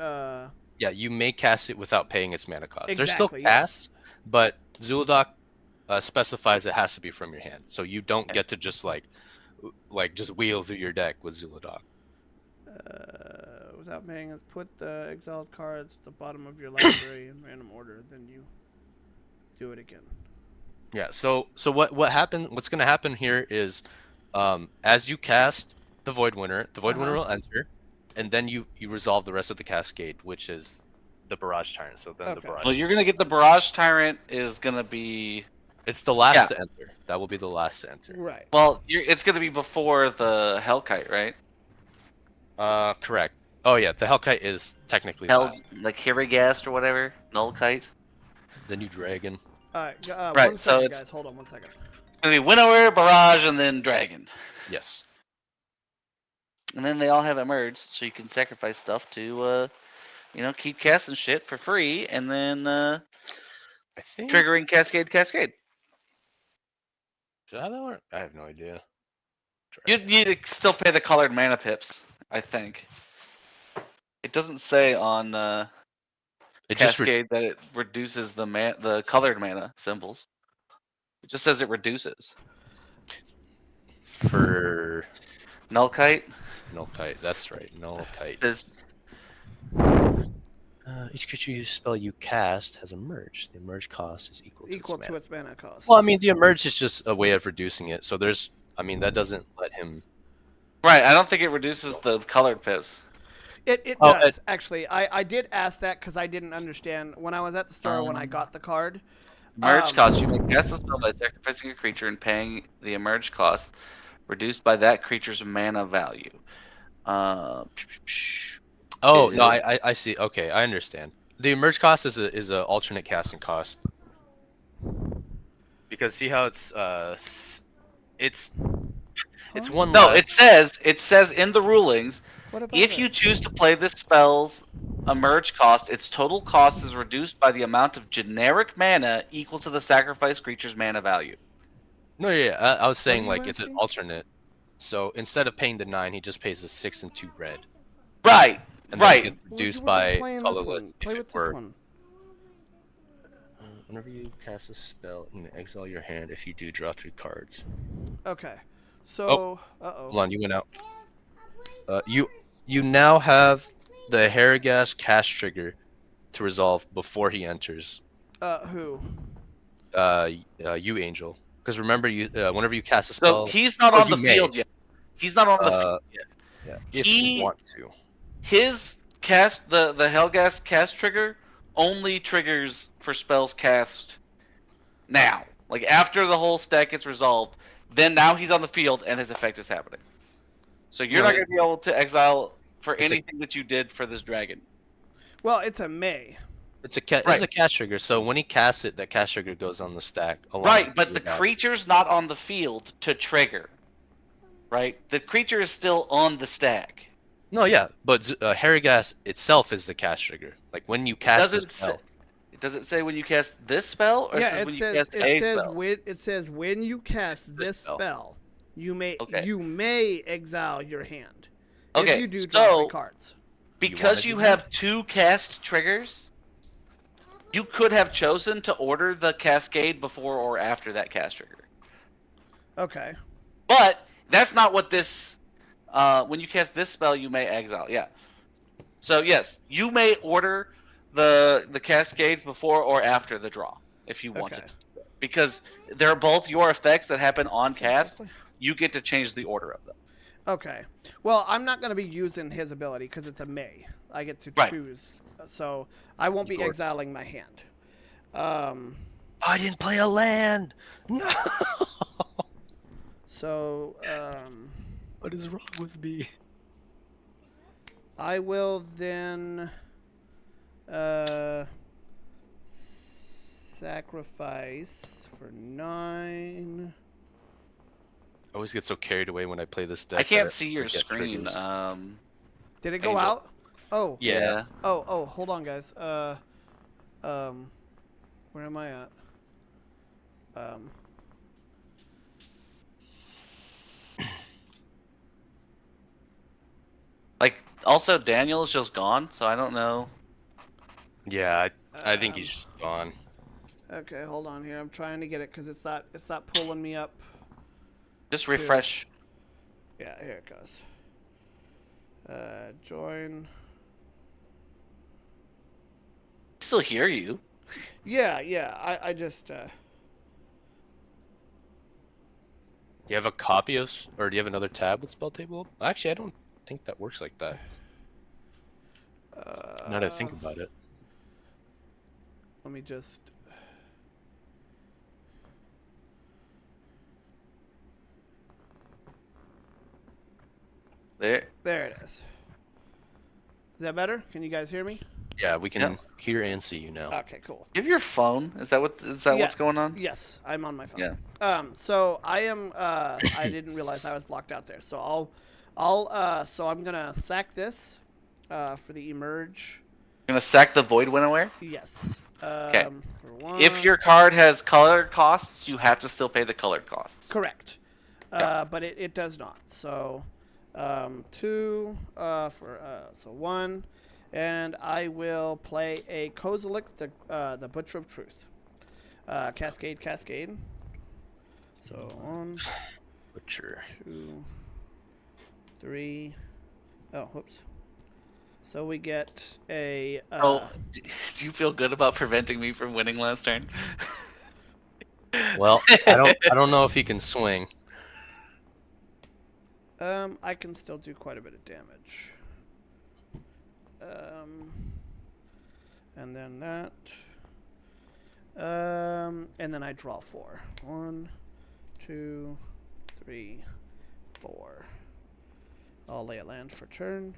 Yeah, you may cast it without paying its mana cost. They're still Exactly, yes. casts, but Zuladoc specifies it has to be from your hand, so you don't get to just just wheel through your deck with Zuladoc. without paying it. Put the exiled cards at the bottom of your library in random order. Then you do it again. Yeah. So what happened? What's going to happen here is, as you cast the Void Winter will enter, and then you resolve the rest of the Cascade, which is the Barrage Tyrant. So then the Okay. Barrage. Well, you're gonna get the Barrage Tyrant is gonna be. It's the last Yeah. to enter. That will be the last to enter. Right. Well, it's gonna be before the Hellkite, right? Correct. Oh yeah, the Hellkite is technically Hell, last. like Kirigast or whatever, Nullkite. The new dragon. Right. Right, One so second, it's- guys. Hold on 1 second. It's gonna be Winnower, Barrage, and then Dragon. Yes. And then they all have emerged, so you can sacrifice stuff to, keep casting shit for free, and then I think. triggering Cascade. Should I know or- I have no idea. You need to still pay the colored mana pips, I think. It doesn't say on It just Cascade that it reduces the colored mana symbols. It just says it reduces. for Nullkite Nullkite. That's right, Nullkite. says Each creature you spell you cast has a merge. The merge cost is equal to Equal its to mana. its mana cost. Well, I mean, the emerge is just a way of reducing it. So that doesn't let him. right. I don't think it reduces the colored pips. It Oh, does actually. I did ask that because I didn't understand when I was at the store when I got the card. Merge cost. You may cast a spell by sacrificing a creature and paying the emerge cost, reduced by that creature's mana value. Oh no, I see. Okay, I understand. The emerge cost is a alternate casting cost. Because see how it's one No, less. it says in the rulings, What about if it? you choose to play this spell's emerge cost, its total cost is reduced by the amount of generic mana equal to the sacrificed creature's mana value. No, yeah, I was saying you like it's an asking? alternate. So instead of paying the 9, he just pays the 6 and 2 red, Right. and then Right. it gets Well, reduced you were by just playing this colorless one. if Play it with were. this one. Whenever you cast a spell, you may exile your hand. If you do, draw 3 cards. Okay. So, Hold on, you went out. You now have the Harrigas cast trigger to resolve before he enters. Who? You Angel, because remember whenever you cast a So spell. he's not or on you the may. field yet. He's not on the field yet. Yeah, if He- you want to. His cast, the Hellgas cast trigger, only triggers for spells cast now. Like after the whole stack gets resolved, then now he's on the field and his effect is happening. So you're No, not going to be able to exile for it's a- anything that you did for this dragon. Well, it's a May. It's Right. a cast trigger, so when he casts it, that cast trigger goes on the stack. Along Right, with but the Zuladoc. creature's not on the field to trigger. Right? The creature is still on the stack. No, yeah, but Harrigas itself is the cast trigger. Like when you cast the Doesn't spell. Does it say when you cast this spell, or Yeah, it says when you cast a spell? it says when you cast This this spell. spell, you may Okay. exile your hand. Okay, If you do, draw so 3 cards. because You you wanna do have 2 cast triggers, you could have chosen to order the cascade before or after that cast trigger. Okay. But that's not what this. When you cast this spell, you may exile. Yeah. So yes, you may order the cascades before or after the draw if you wanted Okay. to, because they're both your effects that happen on cast. Exactly. You get to change the order of them. Okay. Well, I'm not going to be using his ability because it's a May. I get to Right. choose, so I won't be Igor. exiling my hand. Um, I didn't play a land. No. so What is wrong with me? I will then sacrifice for 9. I always get so carried away when I play this deck. I can't that see your forget screen. triggers. Did it go Angel. out? Oh. Yeah. Oh, hold on, guys. Where am I at? Like, also Daniel is just gone, so I don't know. Yeah, I think he's just gone. Okay, hold on here. I'm trying to get it because it's not pulling me up. Just refresh. Yeah, here it goes. Join. I still hear you. Yeah. I just. Do you have a copy of, or do you have another tab with spell table? Actually, I don't think that works like that. Now that I think about it. Let me just. There. There it is. Is that better? Can you guys hear me? Yeah, we can Yep. hear and see you now. Okay, cool. You have your phone. Is that Yeah. what's going on? Yes, I'm on my phone. Yeah. So I am. I didn't realize I was blocked out there. So so I'm gonna sack this, for the emerge. Gonna sack the Void Winnoware. Yes. Okay. For 1. If your card has colored costs, you have to still pay the colored costs. Correct. Yeah. But it does not. So, 2 so 1, and I will play a Kozilek, the Butcher of Truth. Cascade. So 1, Butcher. 2, 3. Oh, whoops. So we get a. Do you feel good about preventing me from winning last turn? Well, I don't know if he can swing. I can still do quite a bit of damage. And then that. And then I draw 4. 1, 2, 3, 4. I'll lay a land for turn.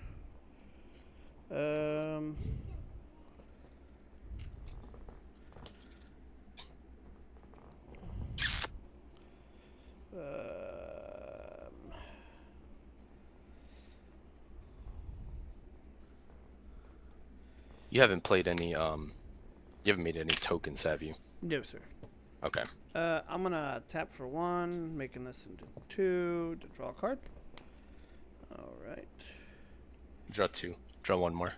You haven't played any, you haven't made any tokens, have you? No, sir. Okay. I'm gonna tap for 1, making this into 2 to draw a card. All right. Draw 2. Draw 1 more.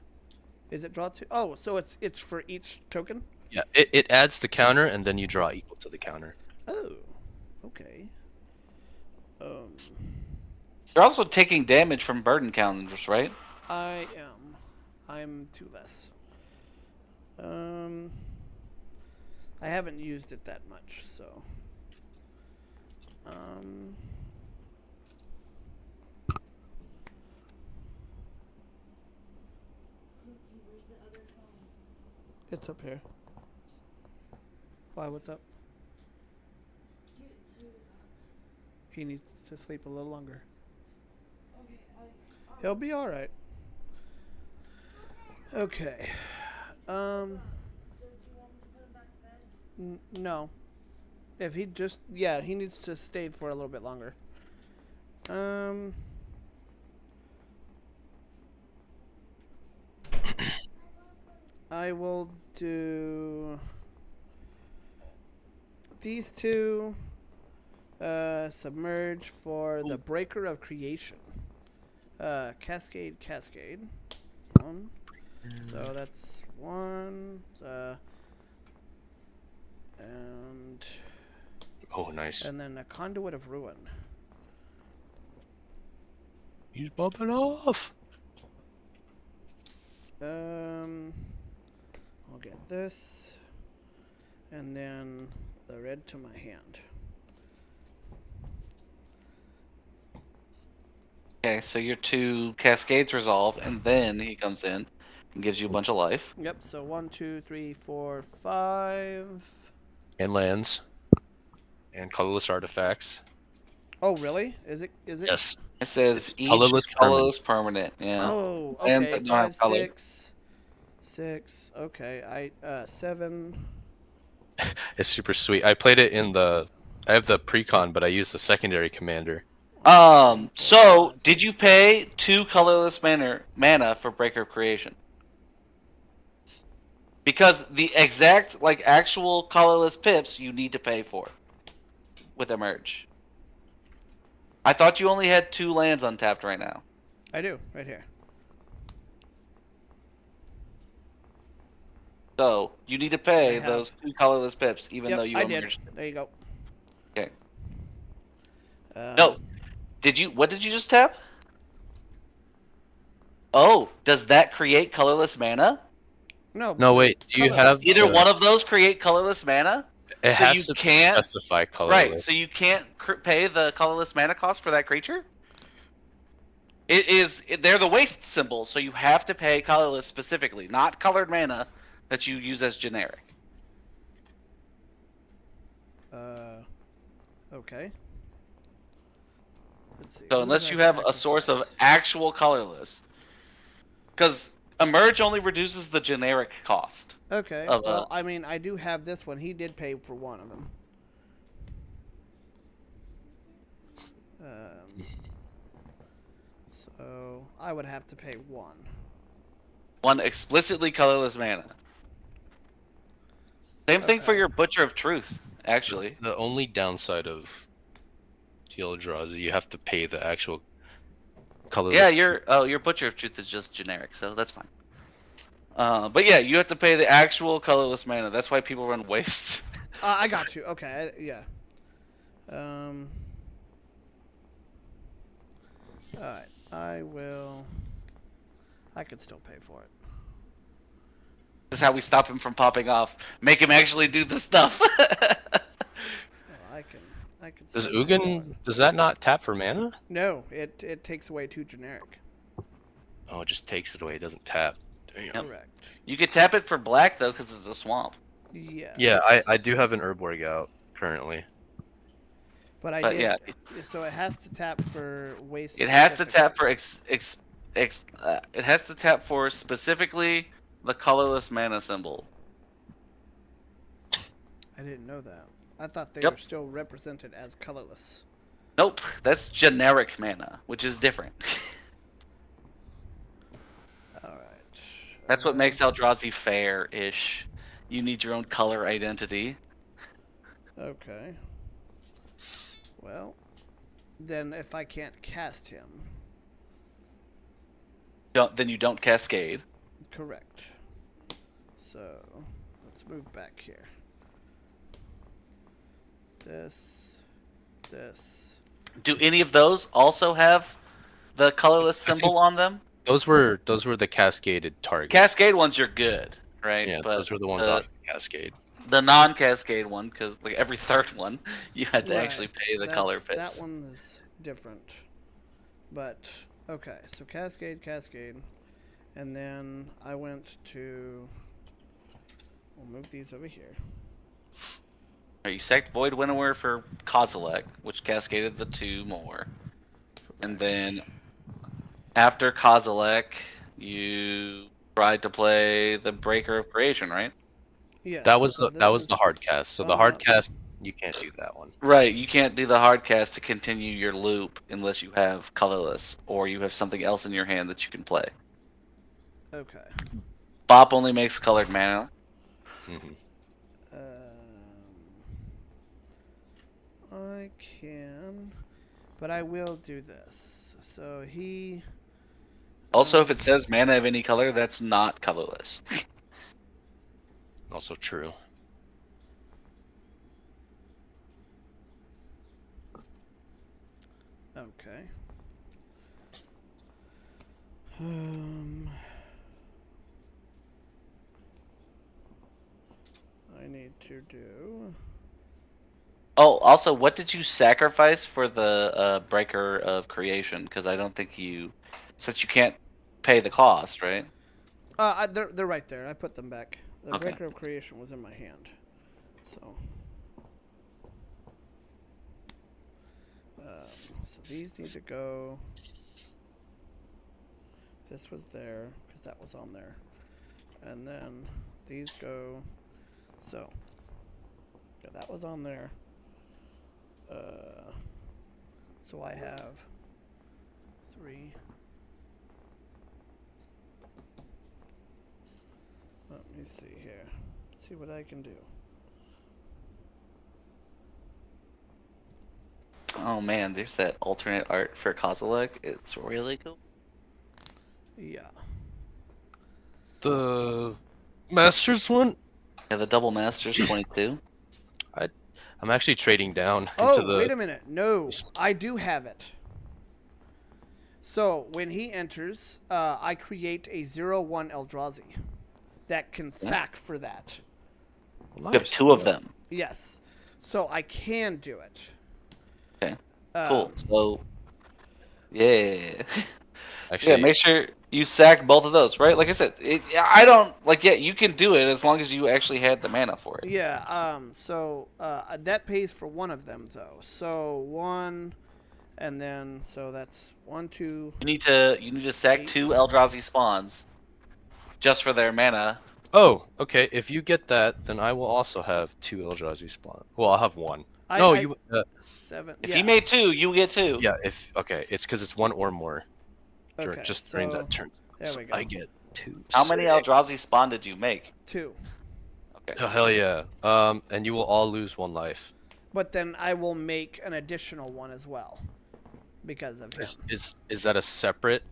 Is it draw 2? Oh, so it's for each token? Yeah, it adds the counter, and then you draw equal to the counter. Oh, okay. You're also taking damage from burden counters, right? I am. I'm 2 less. I haven't used it that much, so. It's up here. Why? What's up? He needs to sleep a little longer. He'll be all right. Okay. No. If he just, yeah, he needs to stay for a little bit longer. I will do these 2. Submerge for the Breaker of Creation. Cascade. 1. So that's 1. And Oh, nice. and then a Conduit of Ruin. He's bumping off. I'll get this, and then the red to my hand. Okay, so your 2 cascades resolve, and then he comes in and gives you a bunch of life. Yep. So 1, 2, 3, 4, 5. And lands. And colorless artifacts. Oh, really? Is it? Is it? Yes. It says It's each colorless colorless permanent. Yeah. Oh, Lands okay. that don't have 5, color. 6, 6. Okay. 7. It's super sweet. I played it in the. I have the precon, but I used the secondary commander. So did you pay 2 colorless mana for Breaker of Creation? Because the exact like actual colorless pips you need to pay for with Emerge. I thought you only had 2 lands untapped right now. I do right here. So you need to I pay have. those 2 colorless pips, even Yep, though you I did. emerged. There you go. Okay. Um, No. Did you? What did you just tap? Oh, does that create colorless mana? No. No, wait. Do you colorless. have Either the- one of those create colorless mana. It So has you to can't- specify colorless. Right. So you can't pay the colorless mana cost for that creature. It is. They're the waste symbol, so you have to pay colorless specifically, not colored mana that you use as generic. Okay. Let's see. So who unless did you I have a source of sacrifice? actual colorless, because Emerge only reduces the generic cost. Okay. of Well, I mean, I do have this one. He did pay for one of them. So I would have to pay one. One explicitly colorless mana. Same thing for Okay. your Butcher of Truth, actually. The only downside of Eldrazi, you have to pay the actual colorless. Yeah, your Butcher of Truth is just generic, so that's fine. But yeah, you have to pay the actual colorless mana. That's why people run wastes. I got you. Okay. Yeah. All right. I will. I could still pay for it. This is how we stop him from popping off. Make him actually do the stuff. Well, I can. Does still pay for Ugin, it. does that not tap for mana? No, it takes away 2 generic. Oh, it just takes it away. It doesn't tap. Damn. Yep. Correct. You could tap it for black though, because it's a swamp. Yes. Yeah, I do have an Urborg out currently. But I But did. yeah, So it has to tap for waste. it has to tap specifically. for it has to tap for specifically the colorless mana symbol. I didn't know that. I thought they Yep. were still represented as colorless. Nope, that's generic mana, which is different. All right. That's what makes Eldrazi fair-ish. You need your own color identity. Okay. Well, then if I can't cast him, Then you don't cascade. correct. So let's move back here. This. Do any of those also have the colorless symbol on them? Those were the cascaded targets. Cascade ones you're good, right? Yeah, but those were the ones on Cascade. the non-cascade one, because like every third one, you had to actually Right, pay the color pips. That one is different. But okay, so cascade, and then I went to. We'll move these over here. You sacked Void Winnower for Kozilek, which cascaded the 2 more. And then after Kozilek, you tried to play the Breaker of Creation, right? Yes. That was so the this is- hard cast. So oh, the hard no. cast, you can't do that one. Right, you can't do the hard cast to continue your loop unless you have colorless or you have something else in your hand that you can play. Okay. Bop only makes colored mana. Mhm. I can, but I will do this. So he. Also, if it says mana of any color, that's not colorless. Also true. Okay. do. Oh, also, what did you sacrifice for the breaker of creation? Because I don't think you, since you can't pay the cost, right? They're right there. I put them back. The Okay. breaker of creation was in my hand, so. So these need to go. This was there because that was on there, and then these go. So yeah, that was on there. So I have 3. Let me see here. See what I can do. Oh man, there's that alternate art for Kozilek. It's really cool. Yeah. The Masters one. Yeah, the Double Masters 22. I'm actually trading down Oh, into the. wait a minute. No, I do have it. So when he enters, I create a 0/1 Eldrazi that can sack for that. You have 2 of them. Yes. So I can do it. Okay. Cool. So, yeah. Actually, Yeah, make sure you sack both of those, right? Like I said, I don't like. Yeah, you can do it as long as you actually had the mana for it. Yeah. So that pays for one of them though. So 1, and then so that's 1, 2. You need to sack 2 Eldrazi spawns, just for their mana. oh, okay. If you get that, then I will also have 2 Eldrazi spawn. Well, I'll have 1. No, you. 7. If you made 2, you get 2. Yeah. If okay, it's because it's 1 or more. Okay, During so that turn. there So we go. I get 2. How many Eldrazi spawn did you make? 2. Okay. Oh, hell yeah. And you will all lose 1 life. But then I will make an additional one as well because of him. Is that a separate?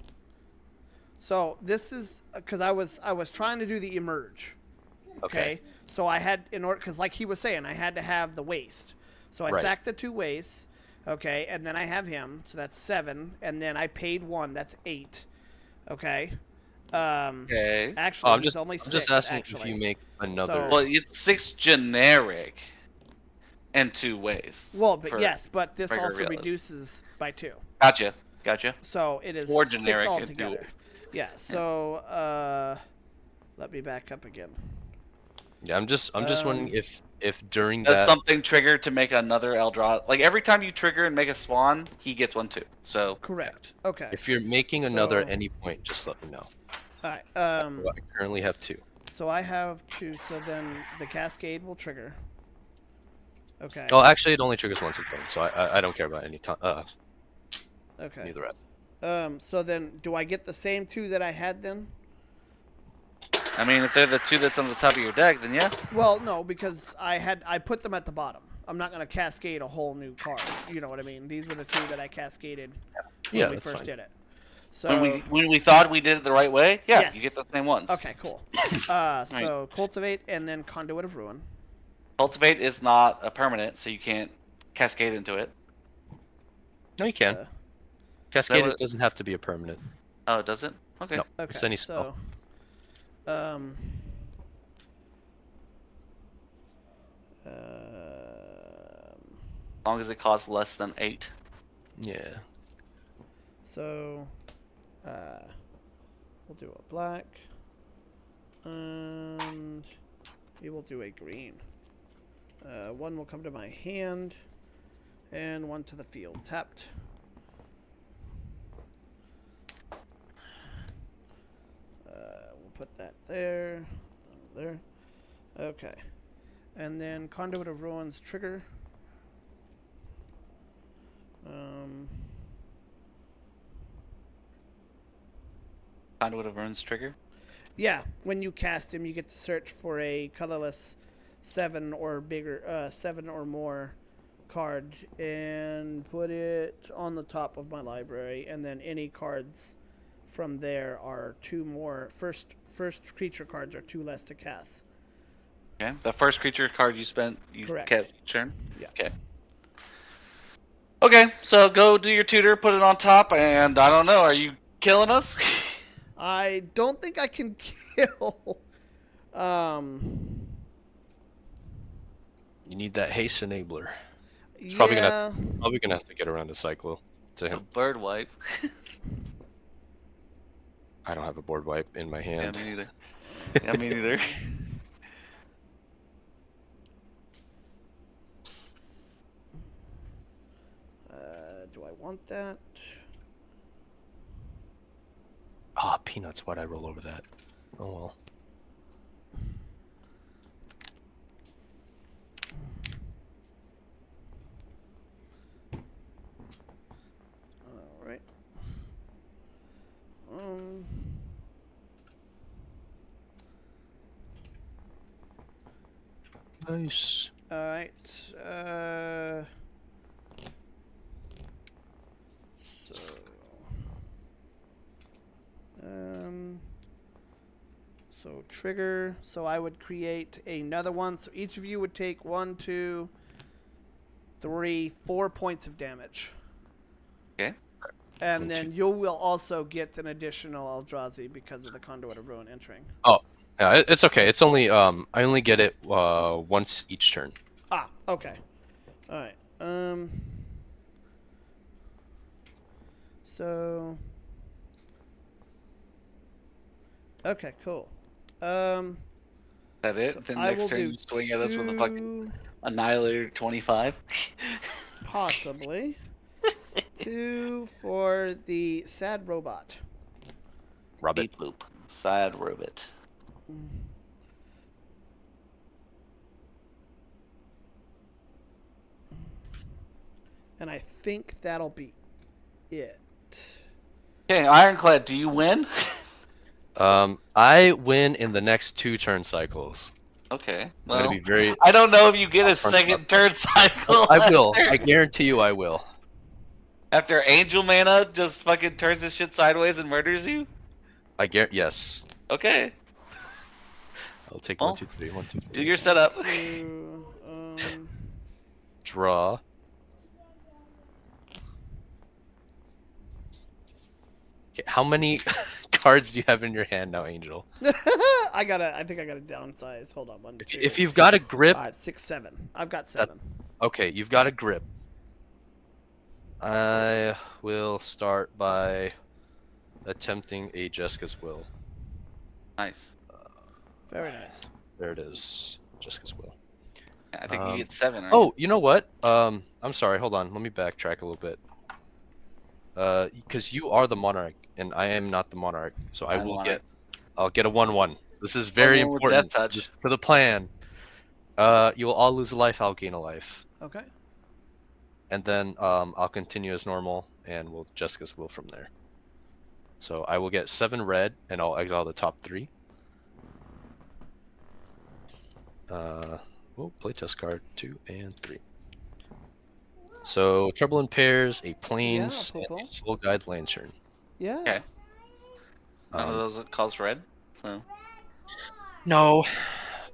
So this is because I was trying to do the emerge. Okay. So I had in order because like he was saying I had to have the waste. So I Right. sacked the 2 wastes. Okay, and then I have him, so that's 7, and then I paid 1, that's 8. Okay. Okay. Actually, Oh, I'm he's just only I'm 6. just asking actually. if you make another. Well, it's 6 generic and 2 wastes. Well, but for yes, but this regular also realism. reduces by 2. Gotcha. So it is 4 6 generic and 2 altogether. waste. Yeah. So let me back up again. Yeah, I'm just wondering if during Does that. something trigger to make another Eldrazi? Like every time you trigger and make a spawn, he gets 1 too. So Correct. Okay. If you're making another at So- any point, just let me know. All right. I currently have 2. So I have 2. So then the cascade will trigger. Okay. Oh, actually, it only triggers once a turn, so I don't care about any Okay. the rest. So then, do I get the same 2 that I had then? I mean, if they're the 2 that's on the top of your deck, then yeah. Well, no, because I put them at the bottom. I'm not gonna cascade a whole new card. You know what I mean? These were the 2 that I cascaded when Yeah, we that's first fine. did it. So When we thought we did it the right way, yeah, Yes. you get the same ones. okay, cool. So cultivate and then conduit of ruin. Cultivate is not a permanent, so you can't cascade into it. No, you can. Uh, Cascade what- doesn't have to be a permanent. Oh, does it? Okay. No, Okay. it's any spell. So, As long as it costs less than 8. Yeah. so we'll do a black, and we will do a green. 1 will come to my hand, and 1 to the field. Tapped. We'll put that there. There. Okay. And then Conduit of Ruins trigger. Conduit of Ruins trigger. Yeah, when you cast him, you get to search for a colorless 7 or bigger, 7 or more card and put it on the top of my library, and then any cards from there are 2 more. First creature cards are 2 less to cast. Okay. The first creature card you Correct. cast each turn. Yeah. Okay. Okay, so go do your tutor, put it on top, and I don't know, are you killing us? I don't think I can kill. You need that haste enabler. Yeah. Probably gonna have to get around to cyclo to A him. bird wipe. I don't have a board wipe in my Yeah, hand. me neither. Yeah, me neither. Do I want that? Ah, peanuts. Why'd I roll over that? Oh well. All right. Um. Nice. All right. So. So trigger. So I would create another one. So each of you would take 1, 2, 3, 4 points of damage. Okay. And One, then two. you will also get an additional Eldrazi because of the Conduit of Ruin entering. Oh, yeah, it's okay. It's only I only get it once each turn. Ah, okay. All right. So. Okay, cool. That it? So Then I next will turn do you swing at us with a fucking 2, Annihilator 25. possibly 2 for the sad robot. Rabbit. Beep boop. Side robot. And I think that'll be it. Okay, Ironclad, do you win? I win in the next 2 turn cycles. Okay. I'm Well, gonna be very. I don't know if you get a upfront second about turn cycle. I will. After, I guarantee you, I will. after Angel Mana just fucking turns his shit sideways and murders you? I guarantee. Yes. Okay. I'll take Well, 1, 2, 3. 1, 2, 3. Do your setup. 2, Draw. Okay, how many cards do you have in your hand now, Angel? I think I gotta downsize. Hold on, 1, 2, If you've got a grip, 5, 6, 7. I've got 7. okay, you've got a grip. I will start by attempting a Jessica's Will. Nice. Very nice. There it is, Jessica's Will. I think you get 7, right? Oh, you know what? I'm sorry. Hold on. Let me backtrack a little bit. Because you are the monarch, and I am not the monarch, so I'm the monarch. I'll get a 1/1. This is very 1/1 with important. Death Touch. Just to the plan. You will all lose a life. I'll gain a life, Okay. and then I'll continue as normal, and we'll Jessica's Will from there. So I will get 7 red, and I'll exile the top 3. We'll playtest card 2 and 3. So Trouble in Pairs, a Plains, Yeah, and Popo. a Soul Guide Lantern. Yeah. Okay. None of those cause red, so. No,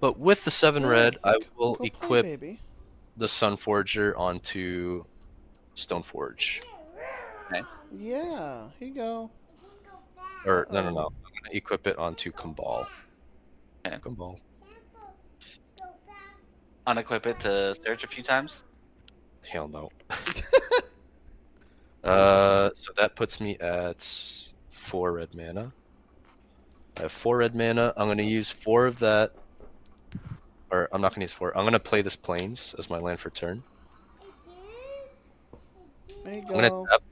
but with the 7 red, Yes, I will go play, equip baby. the Sun Forger onto Stoneforge. Yeah, here you go. Or no, Uh-oh. I'm gonna equip it onto Kumbal. Okay. Kumbal. Unequip it to search a few times. Hell no. So that puts me at 4 red mana. I have 4 red mana. I'm gonna use 4 of that. Or I'm not gonna use 4. I'm gonna play this Plains as my land for turn. There you I'm gonna go. tap.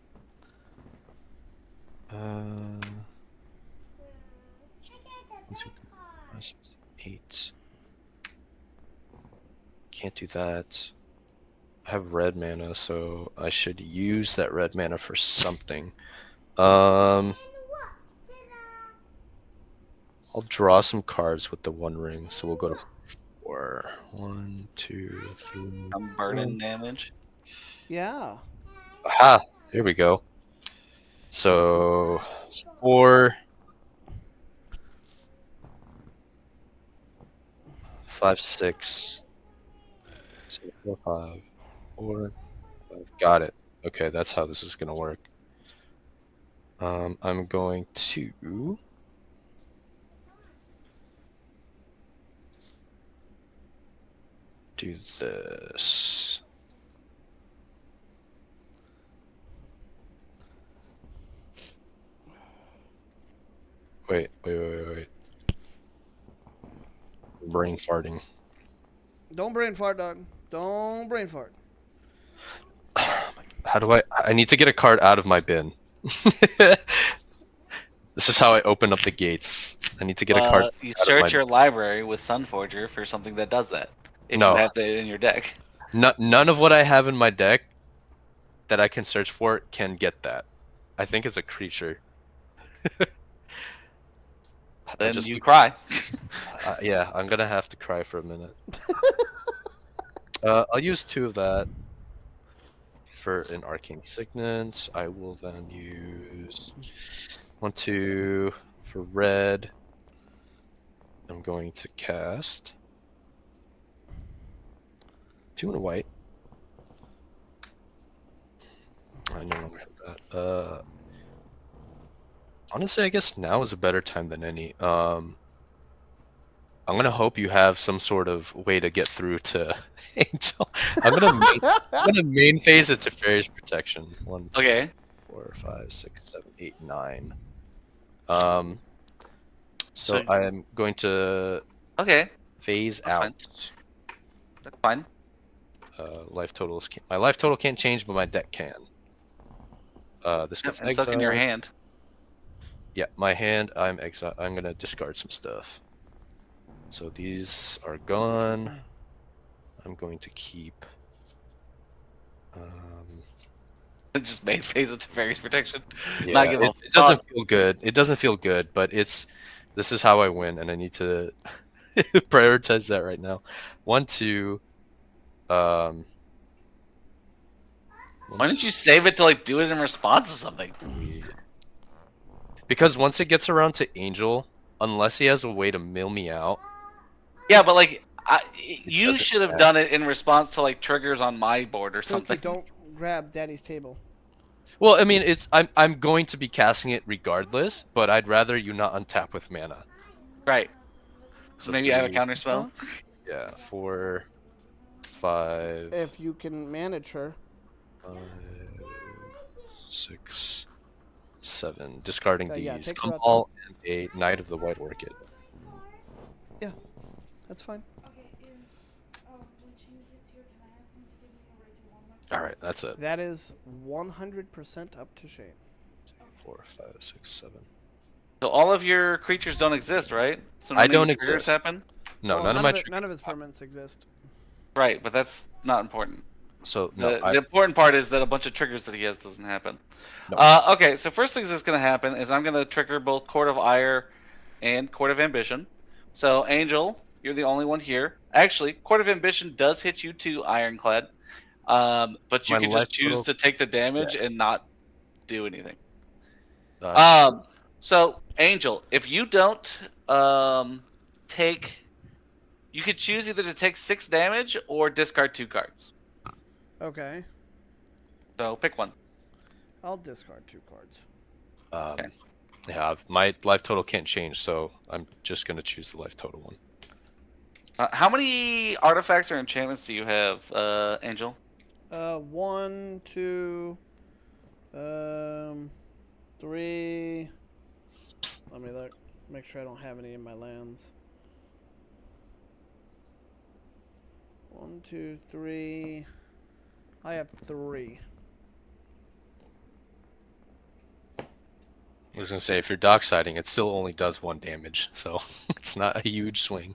1, 2, 3, 4, 5, 6, 8. Can't do that. I have red mana, so I should use that red mana for something. I'll draw some cards with the 1 ring, so we'll go to 4. 1, 2, 3. Some burden damage. Yeah. Aha! Here we go. So 4, 5, 6. So 4, 5, 4, 5. Got it. Okay, that's how this is gonna work. I'm going to do this. Wait. Brain farting. Don't brain fart, dog. Don't brain fart. How do I need to get a card out of my bin. This is how I open up the gates. I need to get a card You out of my search your library with Sunforger for something that does that. If No. you have that in your deck. None of what I have in my deck that I can search for can get that. I think it's a creature. Then you cry. Yeah, I'm gonna have to cry for a minute. I'll use 2 of that for an arcane signet. I will then use 1, 2 for red. I'm going to cast 2 in a white. I no longer have that. Honestly, I guess now is a better time than any. I'm gonna hope you have some sort of way to get through to Angel. I'm gonna main phase it to Fairy's Protection. 1, 2, Okay. 4, 5, 6, 7, 8, 9. So So- I am going to Okay. phase That's fine. out. That's fine. Life totals. My life total can't change, but my deck can. This gets And stuck in your exiled. hand. Yeah, my hand. I'm gonna discard some stuff. So these are gone. I'm going to keep. Just main phase it to Fairy's Protection. Yeah, Not give a it doesn't feel good. It doesn't feel good, but this is how I win, and I need to prioritize that right now. 1, 2. Why didn't you save it to like do it in response to something? Because once it gets around to Angel, unless he has a way to mill me out. Yeah, but like you doesn't should have matter. done it in response to like triggers on my board or something. Cookie, don't grab Daddy's table. Well, I mean, I'm going to be casting it regardless, but I'd rather you not untap with mana. Right. So Maybe I have a 3, counter spell. Yeah, 4, 5, If you can manage her. 5, 6, 7. Discarding Yeah, these. take her Come out all and a Knight of the White Orchid. That's fine. Okay, when she gets here, can I ask him to give me a rage of 1 more? All right, that's it. That is 100% up to Shane. 4, 5, 6, 7. So all of your creatures don't exist, right? So I none of your don't triggers exist. happen. No, Well, none of my none of his permanents exist. Right, but that's not important. So The, no, the important part is that a bunch of triggers that he has doesn't happen. No. Okay, so first things that's going to happen is I'm going to trigger both Court of Ire and Court of Ambition. So Angel, you're the only one here. Actually, Court of Ambition does hit you too, Ironclad. But you My can life just choose total- to take the damage and not do anything. uh, So Angel, if you don't take, you could choose either to take 6 damage or discard 2 cards. Okay. So pick one. I'll discard 2 cards. Okay. Yeah, my life total can't change, so I'm just gonna choose the life total one. How many artifacts or enchantments do you have, Angel? 1, 2, 3. Let me look. Make sure I don't have any in my lands. 1, 2, 3. I have 3. I was gonna say, if you're docksiding, it still only does 1 damage, so it's not a huge swing.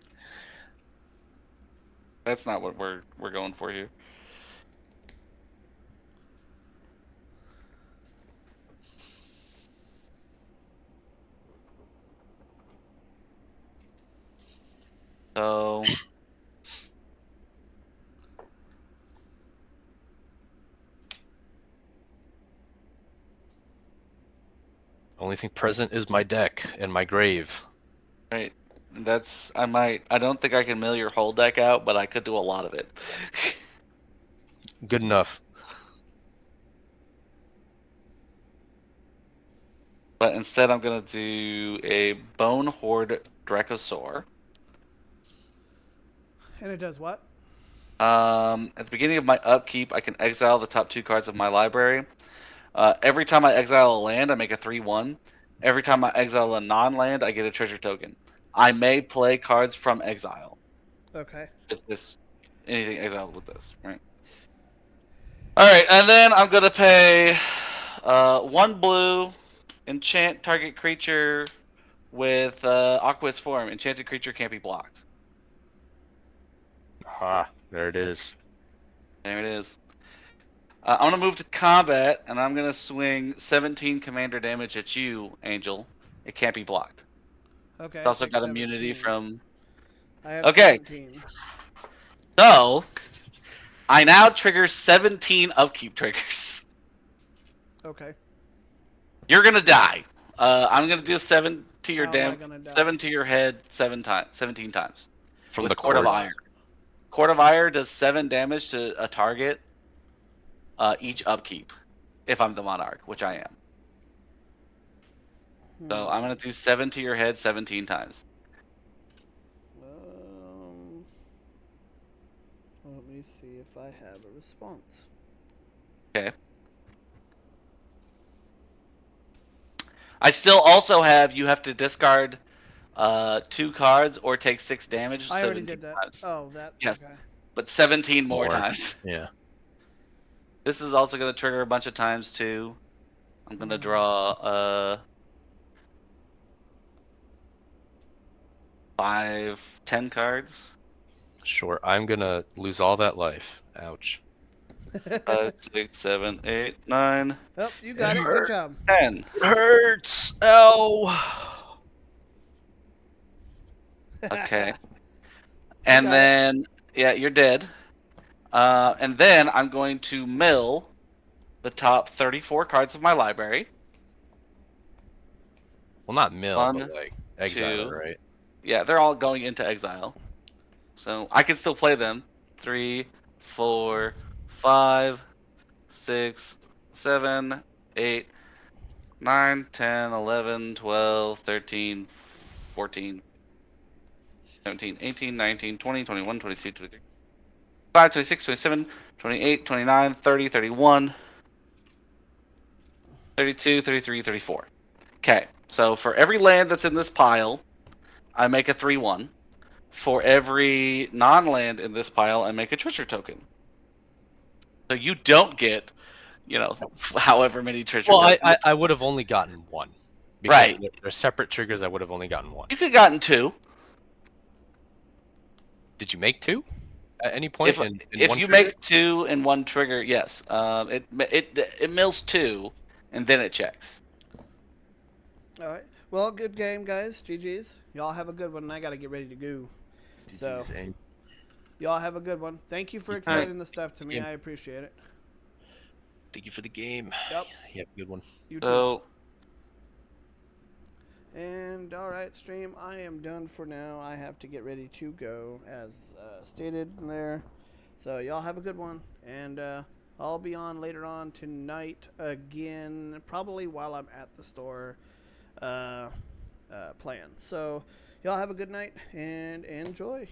That's not what we're going for here. So Only thing present is my deck and my grave. right, that's I don't think I can mill your whole deck out, but I could do a lot of it. Good enough. But instead, I'm gonna do a Bone Horde Dracosaur. And it does what? At the beginning of my upkeep, I can exile the top 2 cards of my library. Every time I exile a land, I make a 3/1. Every time I exile a non-land, I get a treasure token. I may play cards from exile Okay. with this. Anything exiled with this, right? All right, and then I'm gonna pay 1 blue, enchant target creature with Aqua's form. Enchanted creature can't be blocked. Ah, there it is. There it is. I'm gonna move to combat, and I'm gonna swing 17 commander damage at you, Angel. It can't be blocked. Okay. It's I also take got immunity 17. from. I have Okay, 17. so I now trigger 17 upkeep triggers. Okay. You're gonna die. I'm gonna do 7 to your How am I dam, gonna die? 7 to your head, 17 times. From With the Court of court. Ire. Court of Ire does 7 damage to a target each upkeep. If I'm the monarch, which I am. So I'm gonna do 7 to your head 17 times. Let me see if I have a response. Okay. I still also have you have to discard 2 cards or take 6 damage. I already 17 did that. times. Oh, that. Yes. Okay. But 17 more More. times. Yeah. This is also gonna trigger a bunch of times too. I'm gonna draw 5, 10 cards. Sure. I'm gonna lose all that life. Ouch. 5, 6, 7, 8, 9, Oh, you got it. Good job. 10. Hurts. Ow. Okay. And got it. then yeah, you're dead. And then I'm going to mill the top 34 cards of my library. Well, not mill, 1, but like exile, 2. right? Yeah, they're all going into exile. So I can still play them. 3, 4, 5, 6, 7, 8, 9, 10, 11, 12, 13, 14, 17, 18, 19, 20, 21, 22, 23, 25, 26, 27, 28, 29, 30, 31, 32, 33, 34. Okay, so for every land that's in this pile, I make a 3/1. For every non-land in this pile, I make a treasure token. So you don't get, however many treasure Well, tokens. I would have only gotten one. Because Right. they're separate triggers. I would have only gotten one. You could have gotten 2. Did you make 2 at any point If in if one you trigger? make 2 in one trigger, yes. It mills 2, and then it checks. All right. Well, good game, guys. GG's. Y'all have a good one. And I got to get ready to go. So, GG's, and y'all have a good one. Thank you for explaining the stuff to me. I appreciate it. thank you for the game. Yep. You have a good one. You too. So And all right, stream. I am done for now. I have to get ready to go, as stated there. So y'all have a good one, and I'll be on later on tonight again, probably while I'm at the store playing. So y'all have a good night and enjoy.